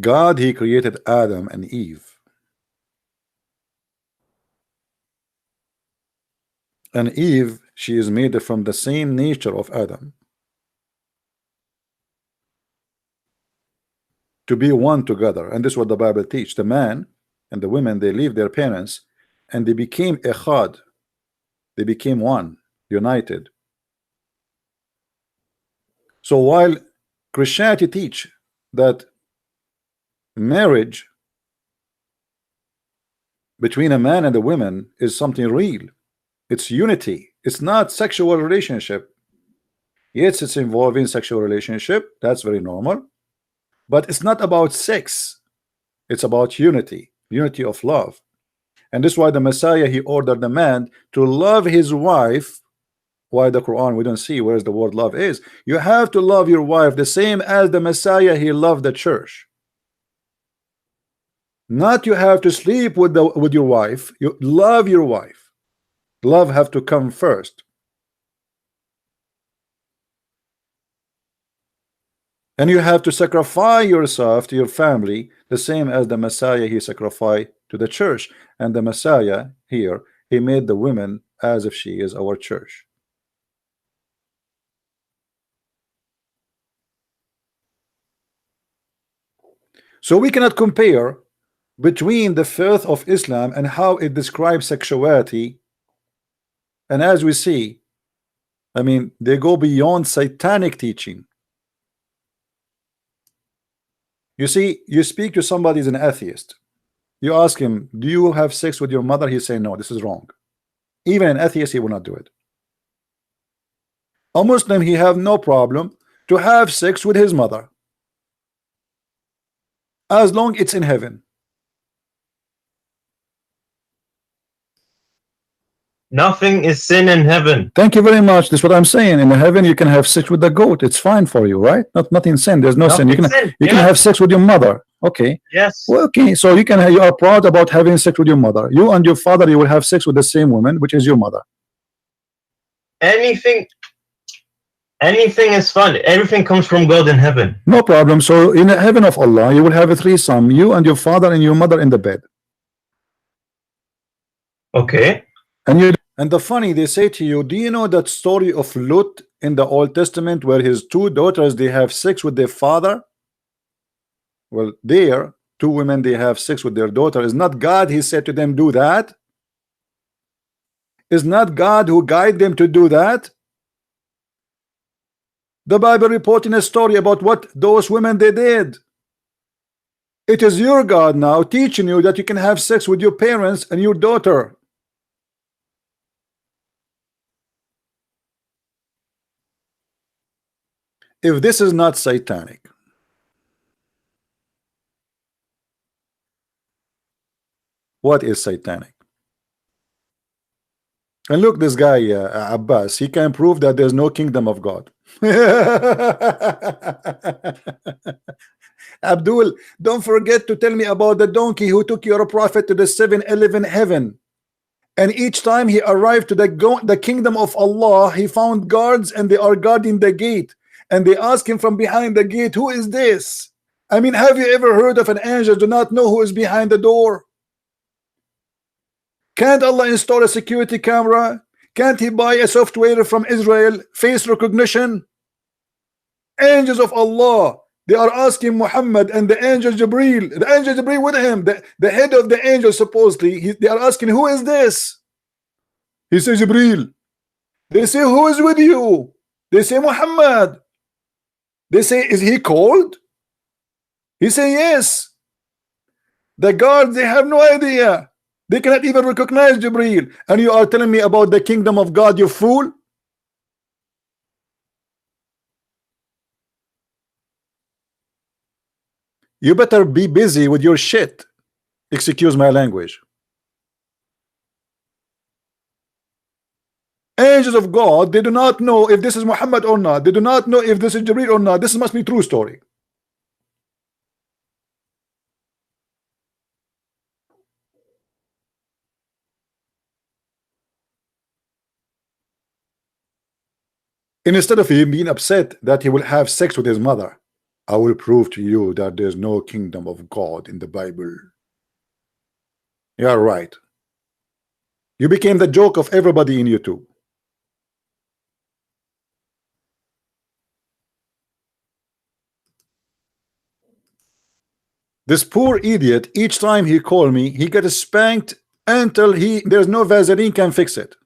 God, he created Adam and Eve. And Eve, she is made from the same nature of Adam. To be one together. And this is what the Bible teaches. The man and the women, they leave their parents and they became echad. They became one, united. So while Christianity teach that marriage between a man and a woman is something real, it's unity, it's not sexual relationship. Yes, it's involving sexual relationship, that's very normal, but it's not about sex. It's about unity of love. And this is why the Messiah, he ordered the man to love his wife. Why the Quran we don't see where's the word love is. You have to love your wife the same as the Messiah, he loved the church. Not you have to sleep with your wife, you love your wife. Love have to come first. And you have to sacrifice yourself to your family, the same as the Messiah he sacrificed to the church. And the Messiah here, he made the women as if she is our church. So we cannot compare between the faith of Islam and how it describes sexuality. And as we see, I mean, they go beyond satanic teaching. You see, you speak to somebody who's an atheist. You ask him, do you have sex with your mother? He say, no, this is wrong. Even an atheist, he will not do it. A Muslim, he have no problem to have sex with his mother, as long it's in heaven. Nothing is sin in heaven. Thank you very much. That's what I'm saying. In heaven, you can have sex with the goat. It's fine for you, right? Nothing sin. There's no sin. You can have sex with your mother. Okay. Yes. Well, okay. So you are proud about having sex with your mother. You and your father, you will have sex with the same woman, which is your mother. Anything is fun. Everything comes from God in heaven. No problem. So in the heaven of Allah, you will have a threesome. You and your father and your mother in the bed. Okay. And the funny, they say to you, do you know that story of Lut in the Old Testament where his two daughters, they have sex with their father? Well, there, two women, they have sex with their daughter. Is not God, he said to them, do that? Is not God who guide them to do that? The Bible reporting a story about what those women they did. It is your God now teaching you that you can have sex with your parents and your daughter. If this is not satanic, what is satanic? And look, this guy Abbas, he can prove that there's no kingdom of God. Abdul, don't forget to tell me about the donkey who took your prophet to the 7-Eleven heaven. And each time he arrived to the kingdom of Allah, he found guards and they are guarding the gate. And they ask him from behind the gate, who is this? I mean, have you ever heard of an angel do not know who is behind the door? Can't Allah install a security camera? Can't he buy a software from Israel, face recognition? Angels of Allah, they are asking Muhammad and the angel Jibreel, with him, the head of the angel supposedly, they are asking, who is this? He says, Jibreel. They say, who is with you? They say, Muhammad. They say, is he cold? He say, yes. The guards, they have no idea. They cannot even recognize Jibreel. And you are telling me about the kingdom of God, you fool? You better be busy with your shit. Excuse my language. Angels of God, they do not know if this is Muhammad or not. They do not know if this is Jibreel or not. This must be true story. And instead of him being upset that he will have sex with his mother, I will prove to you that there's no kingdom of God in the Bible. You are right. You became the joke of everybody in YouTube. This poor idiot, each time he call me, he gets spanked until there's no Vaseline can fix it.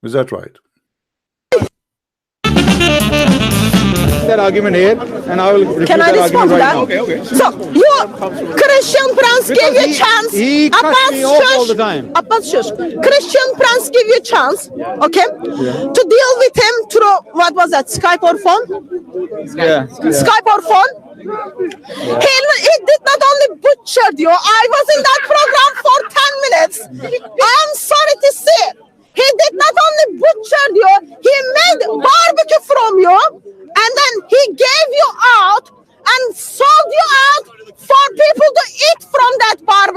Is that right? That argument here, and I will refute Can I that respond argument to that? right now. So, you, Christian Prince give you a chance. he cuts me off all the time. Abbas, shush. Christian Prince give you a chance, okay, to deal with him through, what was that, Skype or phone? Yeah. Skype or phone? He did not only butchered you. I was in that program for 10 minutes. I'm sorry to say. He did not only butcher you, he made barbecue from you.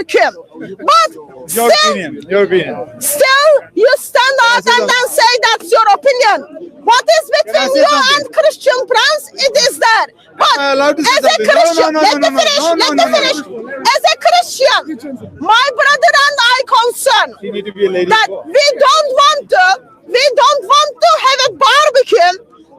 barbecue. But Your opinion. Your opinion. still you stand out and then say that's your opinion. What is between say you something? and Christian Prince? It is that. But Am I allowed to say as a something? No, Christian, no, no, let no, me no, finish. no, no, Let no, me no. finish. As a Christian, my brother and I concern You need to be a lady. that we don't want to have a barbecue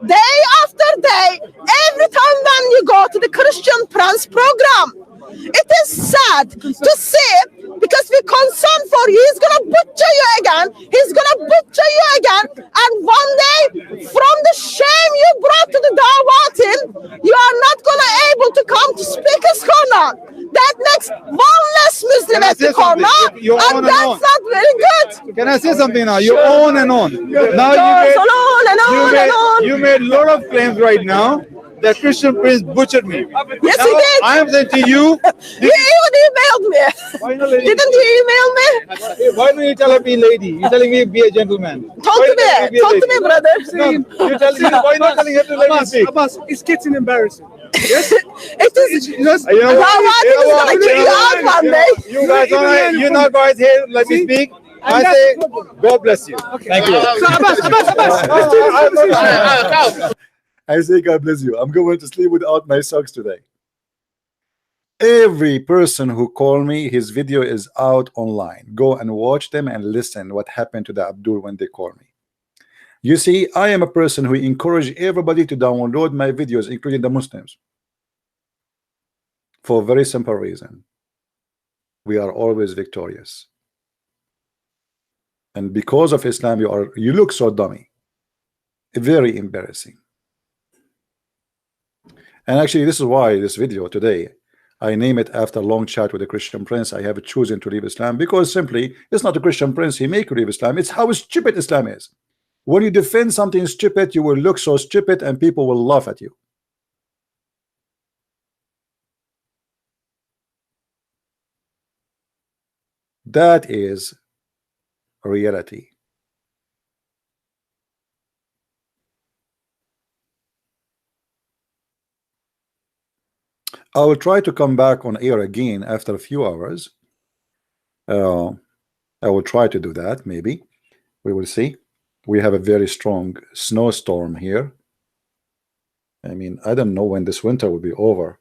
day after day every time when you go to the Christian Prince program. It is sad to see because we're concerned for you. He's gonna butcher you again. He's gonna butcher you again. And one day, from the shame you brought to the Dawatin, you are not gonna able to come to Speaker's Corner. That makes one less Muslim Can I at the say something? corner, You own and and that's own. not very good. Can I say something now? You own and on. Now Goes on and on and on. you made a lot of claims right now that Christian Prince butchered me. Yes, Now, he did. I am saying to you, You even emailed me. finally, Didn't you email me? why don't you tell her be a lady? You're telling me be a gentleman. Talk Why to don't you me. be a Talk to lady? me, brother. No, you're telling me, why not telling her to let me speak? Abbas, it's getting embarrassing. It is. You know what? Dawatin is gonna kick you out one day. You guys, you now guys here, let me speak. I say, God bless you. Thank you. So Abbas, let's do this conversation. I say God bless you. I'm going to sleep without my socks today. Every person who called me, his video is out online. Go and watch them and listen what happened to the Abdul when they called me. You see, I am a person who encourage everybody to download my videos, including the Muslims, for a very simple reason. We are always victorious. And because of Islam, you look so dummy. Very embarrassing. And actually, this is why this video today, I name it after a long chat with a Christian Prince. I have chosen to leave Islam because simply it's not a Christian Prince. He make you leave Islam. It's how stupid Islam is. When you defend something stupid, you will look so stupid and people will laugh at you. That is reality. I will try to come back on air again after a few hours. I will try to do that. Maybe we will see. We have a very strong snowstorm here. I mean, I don't know when this winter will be over.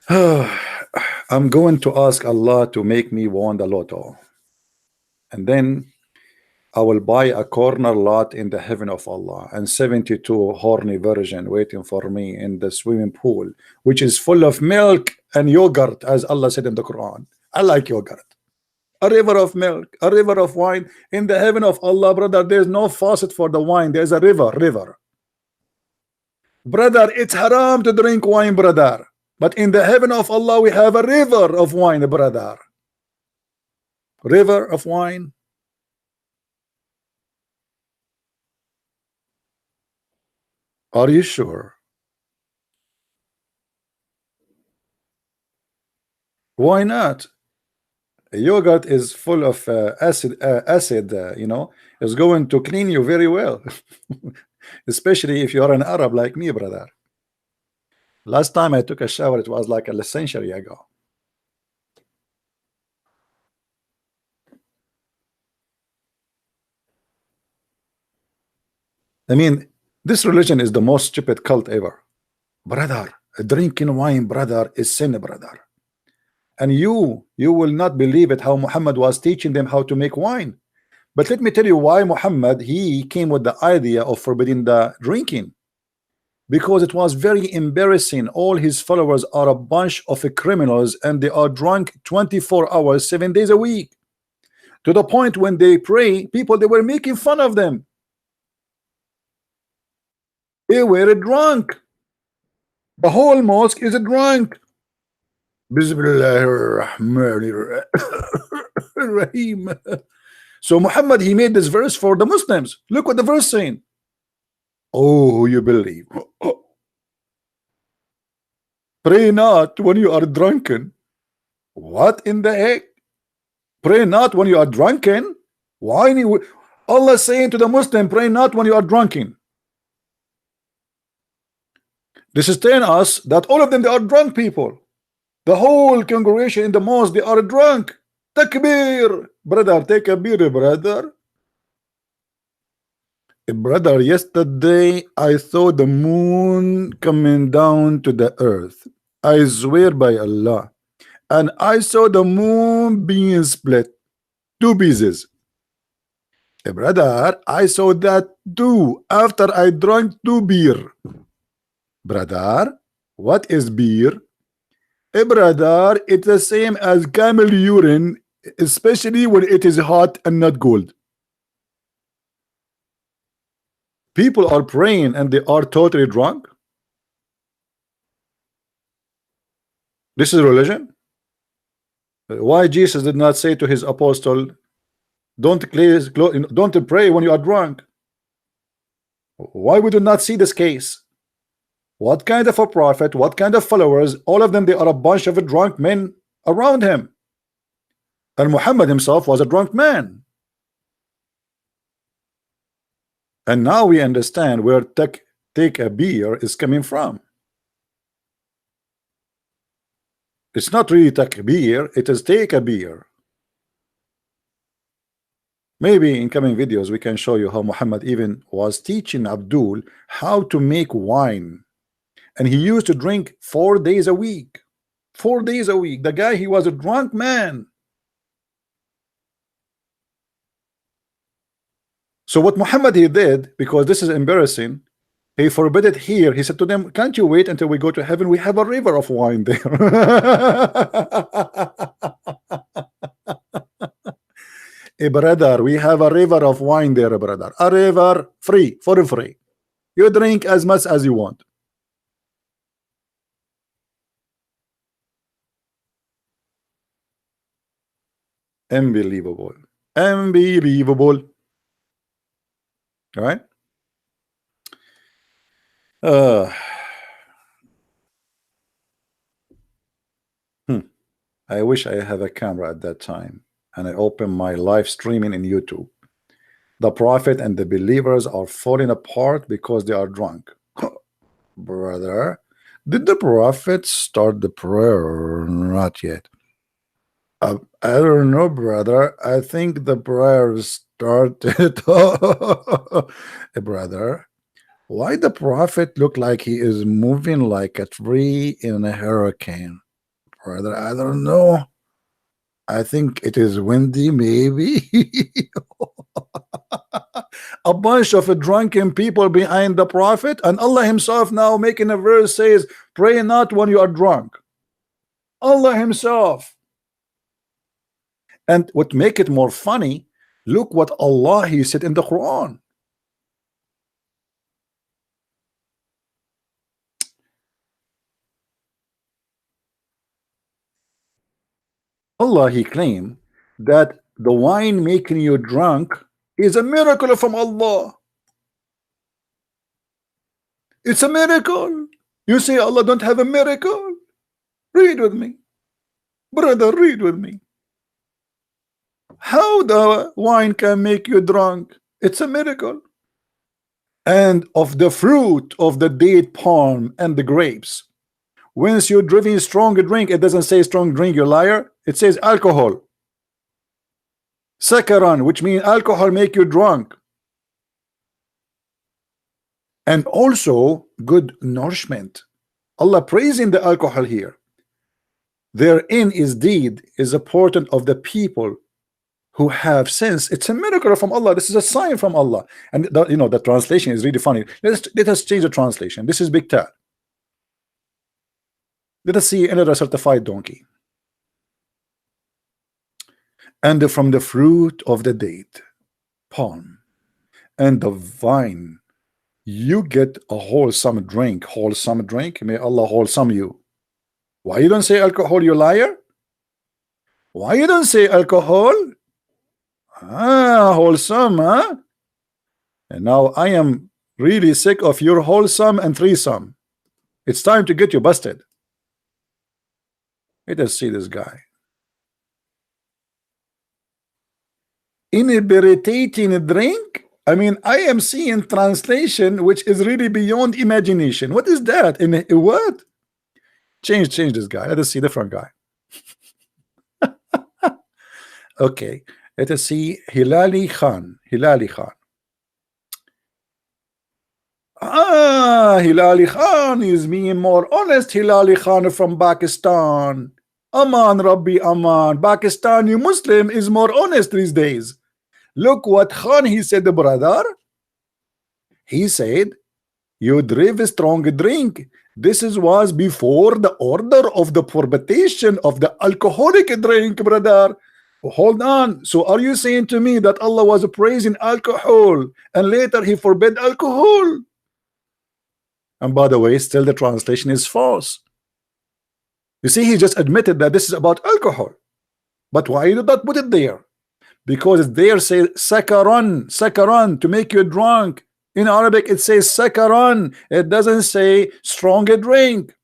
I'm going to ask Allah to make me win the lotto, and then I will buy a corner lot in the heaven of Allah and 72 horny virgin waiting for me in the swimming pool, which is full of milk and yogurt, as Allah said in the Quran. I like yogurt. A river of milk, a river of wine in the heaven of Allah, brother. There's no faucet for the wine. There's a river. Brother, it's haram to drink wine, brother. But in the heaven of Allah, we have a river of wine, brother. River of wine. Are you sure? Why not? Yogurt is full of acid, you know, is going to clean you very well. Especially if you are an Arab like me, brother. Last time I took a shower, it was like a century ago. I mean, this religion is the most stupid cult ever. Brother, drinking wine, brother, is sin, brother. And you will not believe it how Muhammad was teaching them how to make wine. But let me tell you why Muhammad, he came with the idea of forbidding the drinking. Because it was very embarrassing. All his followers are a bunch of criminals and they are drunk 24 hours, 7 days a week. To the point when they pray, they were making fun of them. They were drunk. The whole mosque is drunk. Bismillahirrahmanirrahim. So Muhammad, he made this verse for the Muslims. Look what the verse saying. Oh, you believe. Pray not when you are drunken. What in the heck? Pray not when you are drunken. Why? Allah saying to the Muslim, pray not when you are drunken. This is telling us that all of them, they are drunk people. The whole congregation in the mosque, they are drunk. Takbir. Brother, take a beer, brother. Brother, yesterday I saw the moon coming down to the earth. I swear by Allah. And I saw the moon being split 2 pieces. Brother, I saw that too after I drank 2 beer. Brother, what is beer? Brother, it's the same as camel urine, especially when it is hot and not cold. People are praying and they are totally drunk. This is religion. Why Jesus did not say to his apostle, don't pray when you are drunk? Why we do not see this case? What kind of a prophet, what kind of followers? All of them, they are a bunch of drunk men around him. And Muhammad himself was a drunk man. And now we understand where take a beer is coming from. It's not really takbir, it is take a beer. Maybe in coming videos we can show you how Muhammad even was teaching Abdul how to make wine. And he used to drink 4 days a week. 4 days a week. The guy, he was a drunk man. So what Muhammad he did, because this is embarrassing, he forbid it here. He said to them, can't you wait until we go to heaven? We have a river of wine there. Brother, we have a river of wine there, brother. A river free, for free. You drink as much as you want. Unbelievable. Unbelievable. All right. I wish I have a camera at that time and I open my live streaming in YouTube. The prophet and the believers are falling apart because they are drunk. Brother, did the prophet start the prayer? Not yet. I don't know, brother. I think the prayer started. Brother, why the prophet look like he is moving like a tree in a hurricane? Brother, I don't know. I think it is windy, maybe. A bunch of drunken people behind the prophet, and Allah himself now making a verse says, pray not when you are drunk. Allah himself. And what make it more funny, look what Allah he said in the Quran. Allah he claimed that the wine making you drunk is a miracle from Allah. It's a miracle. You say Allah don't have a miracle? Read with me. Brother, read with me. How the wine can make you drunk? It's a miracle. And of the fruit of the date palm and the grapes, once you're drinking strong drink, it doesn't say strong drink, you liar. It says alcohol. Sakaran, which means alcohol make you drunk. And also good nourishment. Allah praising the alcohol here. Therein is deed is a portent of the people who have sense. It's a miracle from Allah. This is a sign from Allah. And you know, the translation is really funny. Let us change the translation. This is Big Tal. Let us see another certified donkey. And from the fruit of the date, palm, and the vine, you get a wholesome drink. Wholesome drink. May Allah wholesome you. Why you don't say alcohol, you liar? Why you don't say alcohol? Wholesome, huh? And now I am really sick of your wholesome and threesome. It's time to get you busted. Let us see this guy. Inebriating drink? I mean, I am seeing translation which is really beyond imagination. What is that? In what? Change this guy. Let us see different guy. Okay, let us see Hilali Khan. Hilali Khan. Hilali Khan is being more honest. Hilali Khan from Pakistan. Aman Rabbi Aman. Pakistani Muslim is more honest these days. Look what Khan he said, brother. He said, you drink a strong drink. This was before the order of the prohibition of the alcoholic drink, brother. Hold on. So are you saying to me that Allah was praising alcohol and later he forbid alcohol? And by the way, still the translation is false. You see, he just admitted that this is about alcohol. But why did not put it there? Because it's there say sakaran, sakaran, to make you drunk. In Arabic it says sakaran. It doesn't say stronger drink.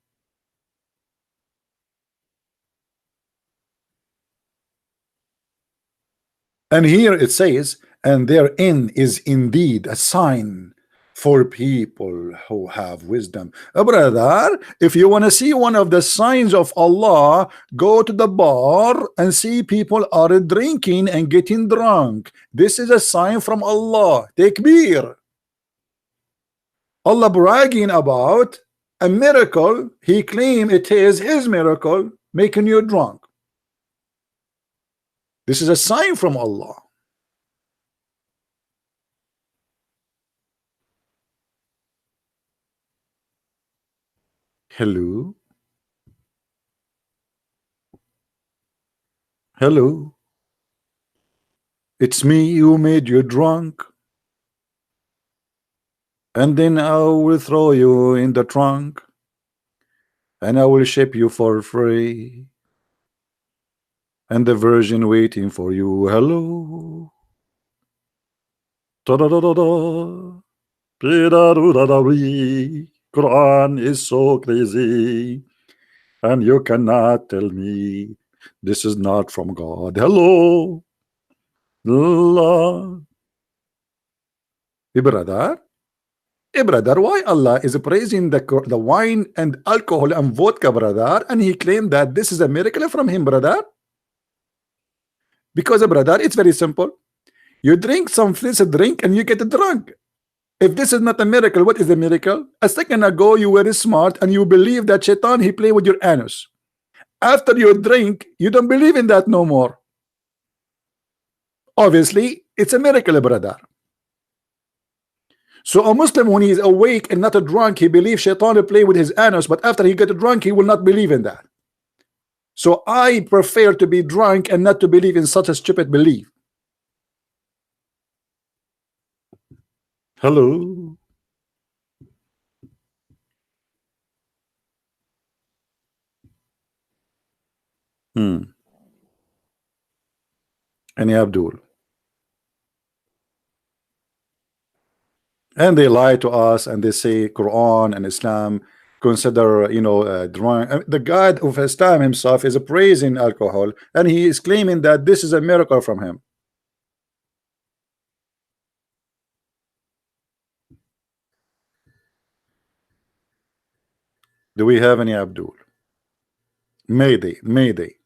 And here it says, and therein is indeed a sign for people who have wisdom. Brother, if you want to see one of the signs of Allah, go to the bar and see people are drinking and getting drunk. This is a sign from Allah. Takbir. Allah bragging about a miracle. He claimed it is his miracle making you drunk. This is a sign from Allah. Hello. Hello. It's me who made you drunk. And then I will throw you in the trunk. And I will ship you for free. And the virgin waiting for you. Hello. Da-da-da-da-da. Pi-da-do-da-da-wee. Quran is so crazy. And you cannot tell me this is not from God. Hello. Allah. Brother. Brother, why Allah is praising the wine and alcohol and vodka, brother, and he claimed that this is a miracle from him, brother? Because, brother, it's very simple. You drink some this drink and you get drunk. If this is not a miracle, what is the miracle? A second ago you were smart and you believe that Shaitan he play with your anus. After you drink, you don't believe in that no more. Obviously, it's a miracle, brother. So a Muslim, when he is awake and not a drunk, he believes Shaitan will play with his anus, but after he get drunk, he will not believe in that. So I prefer to be drunk and not to believe in such a stupid belief. Hello. Any Abdul. And they lie to us and they say Quran and Islam consider, you know, drunk. The God of Islam himself is praising alcohol and he is claiming that this is a miracle from him. Do we have any Abdul? Mayday, Mayday.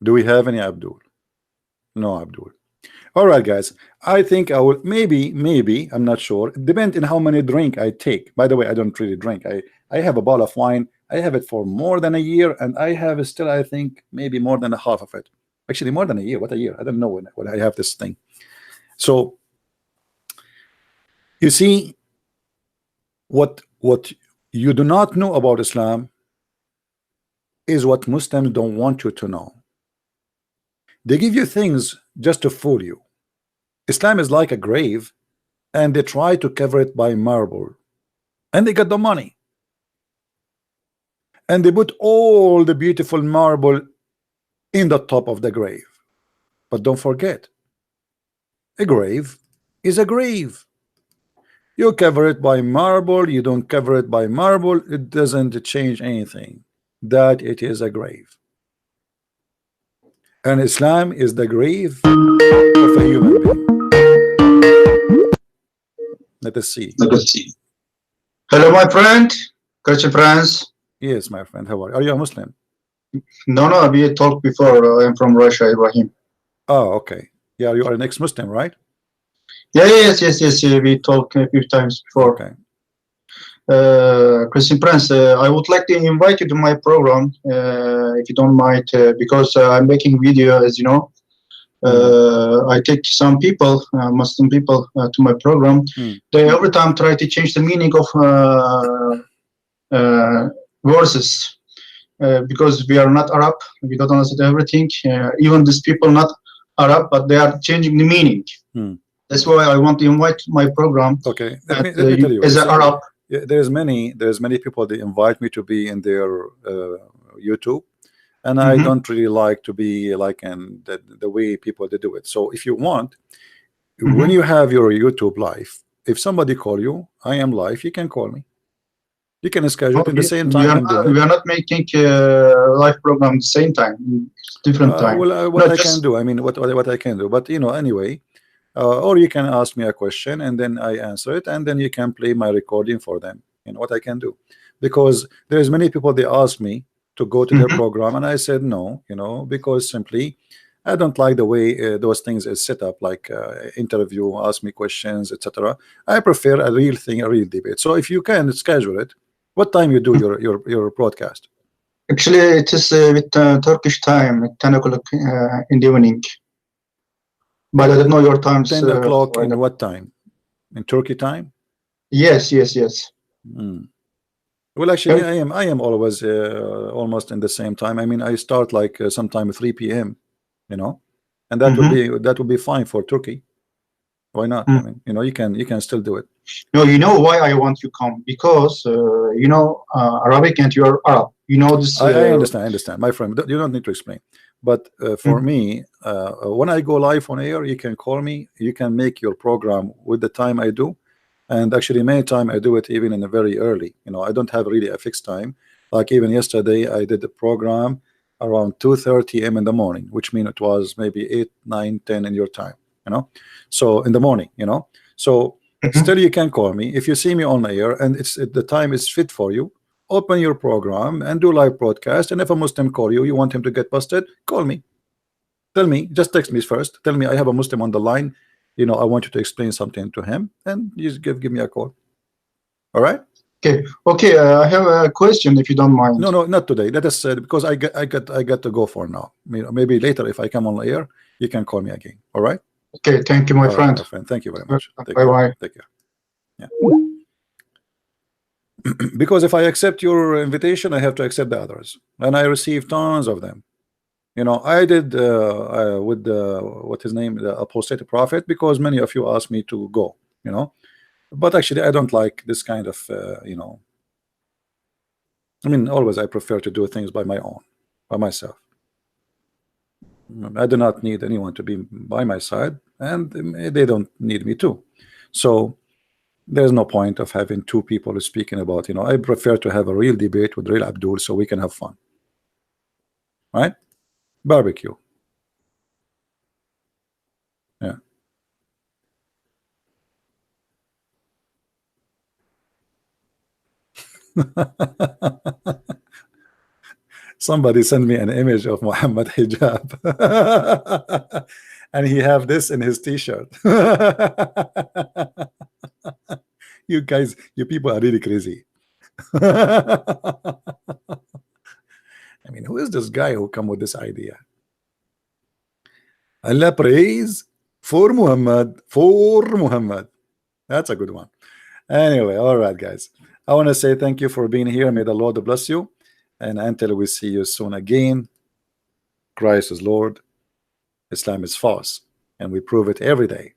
Do we have any Abdul? No Abdul. All right, guys. I think I will maybe I'm not sure. It depends on how many drink I take. By the way, I don't really drink. I have a bottle of wine. I have it for more than a year, and I have still, I think, maybe more than a half of it. Actually, more than a year. What a year? I don't know when I have this thing. So you see, what you do not know about Islam is what Muslims don't want you to know. They give you things just to fool you. Islam is like a grave, and they try to cover it by marble, and they got the money, and they put all the beautiful marble in the top of the grave. But don't forget, a grave is a grave. You cover it by marble, you don't cover it by marble, it doesn't change anything. That it is a grave. And Islam is the grave of a human being. Let us see. Hello, my friend, Christian friends. Yes, my friend. How are you? Are you a Muslim? No, we talked before. I'm from Russia, Ibrahim. Oh, okay. Yeah, you are an ex-Muslim, right? Yes. We talked a few times before. Okay. Christian Prince, I would like to invite you to my program, if you don't mind, because I'm making video, as you know. I take some people, Muslim people, to my program. They every time try to change the meaning of verses, because we are not Arab, we don't understand everything. Even these people not Arab, but they are changing the meaning. That's why I want to invite my program. Okay, let me tell you. As an Arab. Yeah, there's many people that invite me to be in their YouTube, and I don't really like to be like in the way people they do it. So if you want, when you have your YouTube live, if somebody call you, I am live, you can call me. You can schedule it in the same time. We are not making live program at the same time. It's different time. Well, what I can do, I mean, what I can do, but you know, anyway. Or you can ask me a question and then I answer it, and then you can play my recording for them. You know what I can do, because there's many people they ask me to go to their program, and I said no, you know, because simply I don't like the way those things is set up, like interview, ask me questions, etc. I prefer a real thing, a real debate. So if you can schedule it, what time you do your broadcast? Actually, it is with Turkish time, at 10 o'clock in the evening. But I don't know your times. 10 o'clock in what time? In Turkey time? Yes. Well, actually, I am always almost in the same time. I mean, I start like sometime 3 p.m. You know, and that would be fine for Turkey. Why not? I mean, you know, you can still do it. No, you know why I want you come, because you know Arabic and you're Arab. You know this. I understand, my friend. You don't need to explain. But for me, when I go live on air, you can call me. You can make your program with the time I do, and actually many time I do it even in a very early. You know, I don't have really a fixed time. Like even yesterday, I did the program around 2:30 a.m. in the morning, which means it was maybe 8, 9, 10 in your time. You know, so in the morning. You know, so still you can call me if you see me on air and the time is fit for you. Open your program and do live broadcast, and if a Muslim call you want him to get busted, call me. Tell me, just text me first. Tell me I have a Muslim on the line. You know, I want you to explain something to him, and you just give me a call. All right? Okay. I have a question, if you don't mind. No, not today. Let us because I got to go for now. Maybe later if I come on the air, you can call me again. All right? Okay. Thank you, my friend. Thank you very much. Bye. Take care. Yeah. Because if I accept your invitation, I have to accept the others, and I receive tons of them. You know, I did with what his name, the apostate prophet, because many of you asked me to go. You know, but actually I don't like this kind of you know. I mean, always I prefer to do things by my own, by myself. I do not need anyone to be by my side, and they don't need me too. So there's no point of having two people speaking about, you know, I prefer to have a real debate with real Abdul so we can have fun. Right? Barbecue. Yeah. Somebody sent me an image of Muhammad Hijab. And he have this in his t-shirt. You guys, you people are really crazy. I mean, who is this guy who come with this idea? Allah praise for Muhammad, That's a good one. Anyway, all right, guys. I want to say thank you for being here. May the Lord bless you. And until we see you soon again, Christ is Lord, Islam is false, and we prove it every day,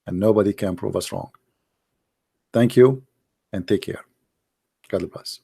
and nobody can prove us wrong. Thank you, and take care. God bless.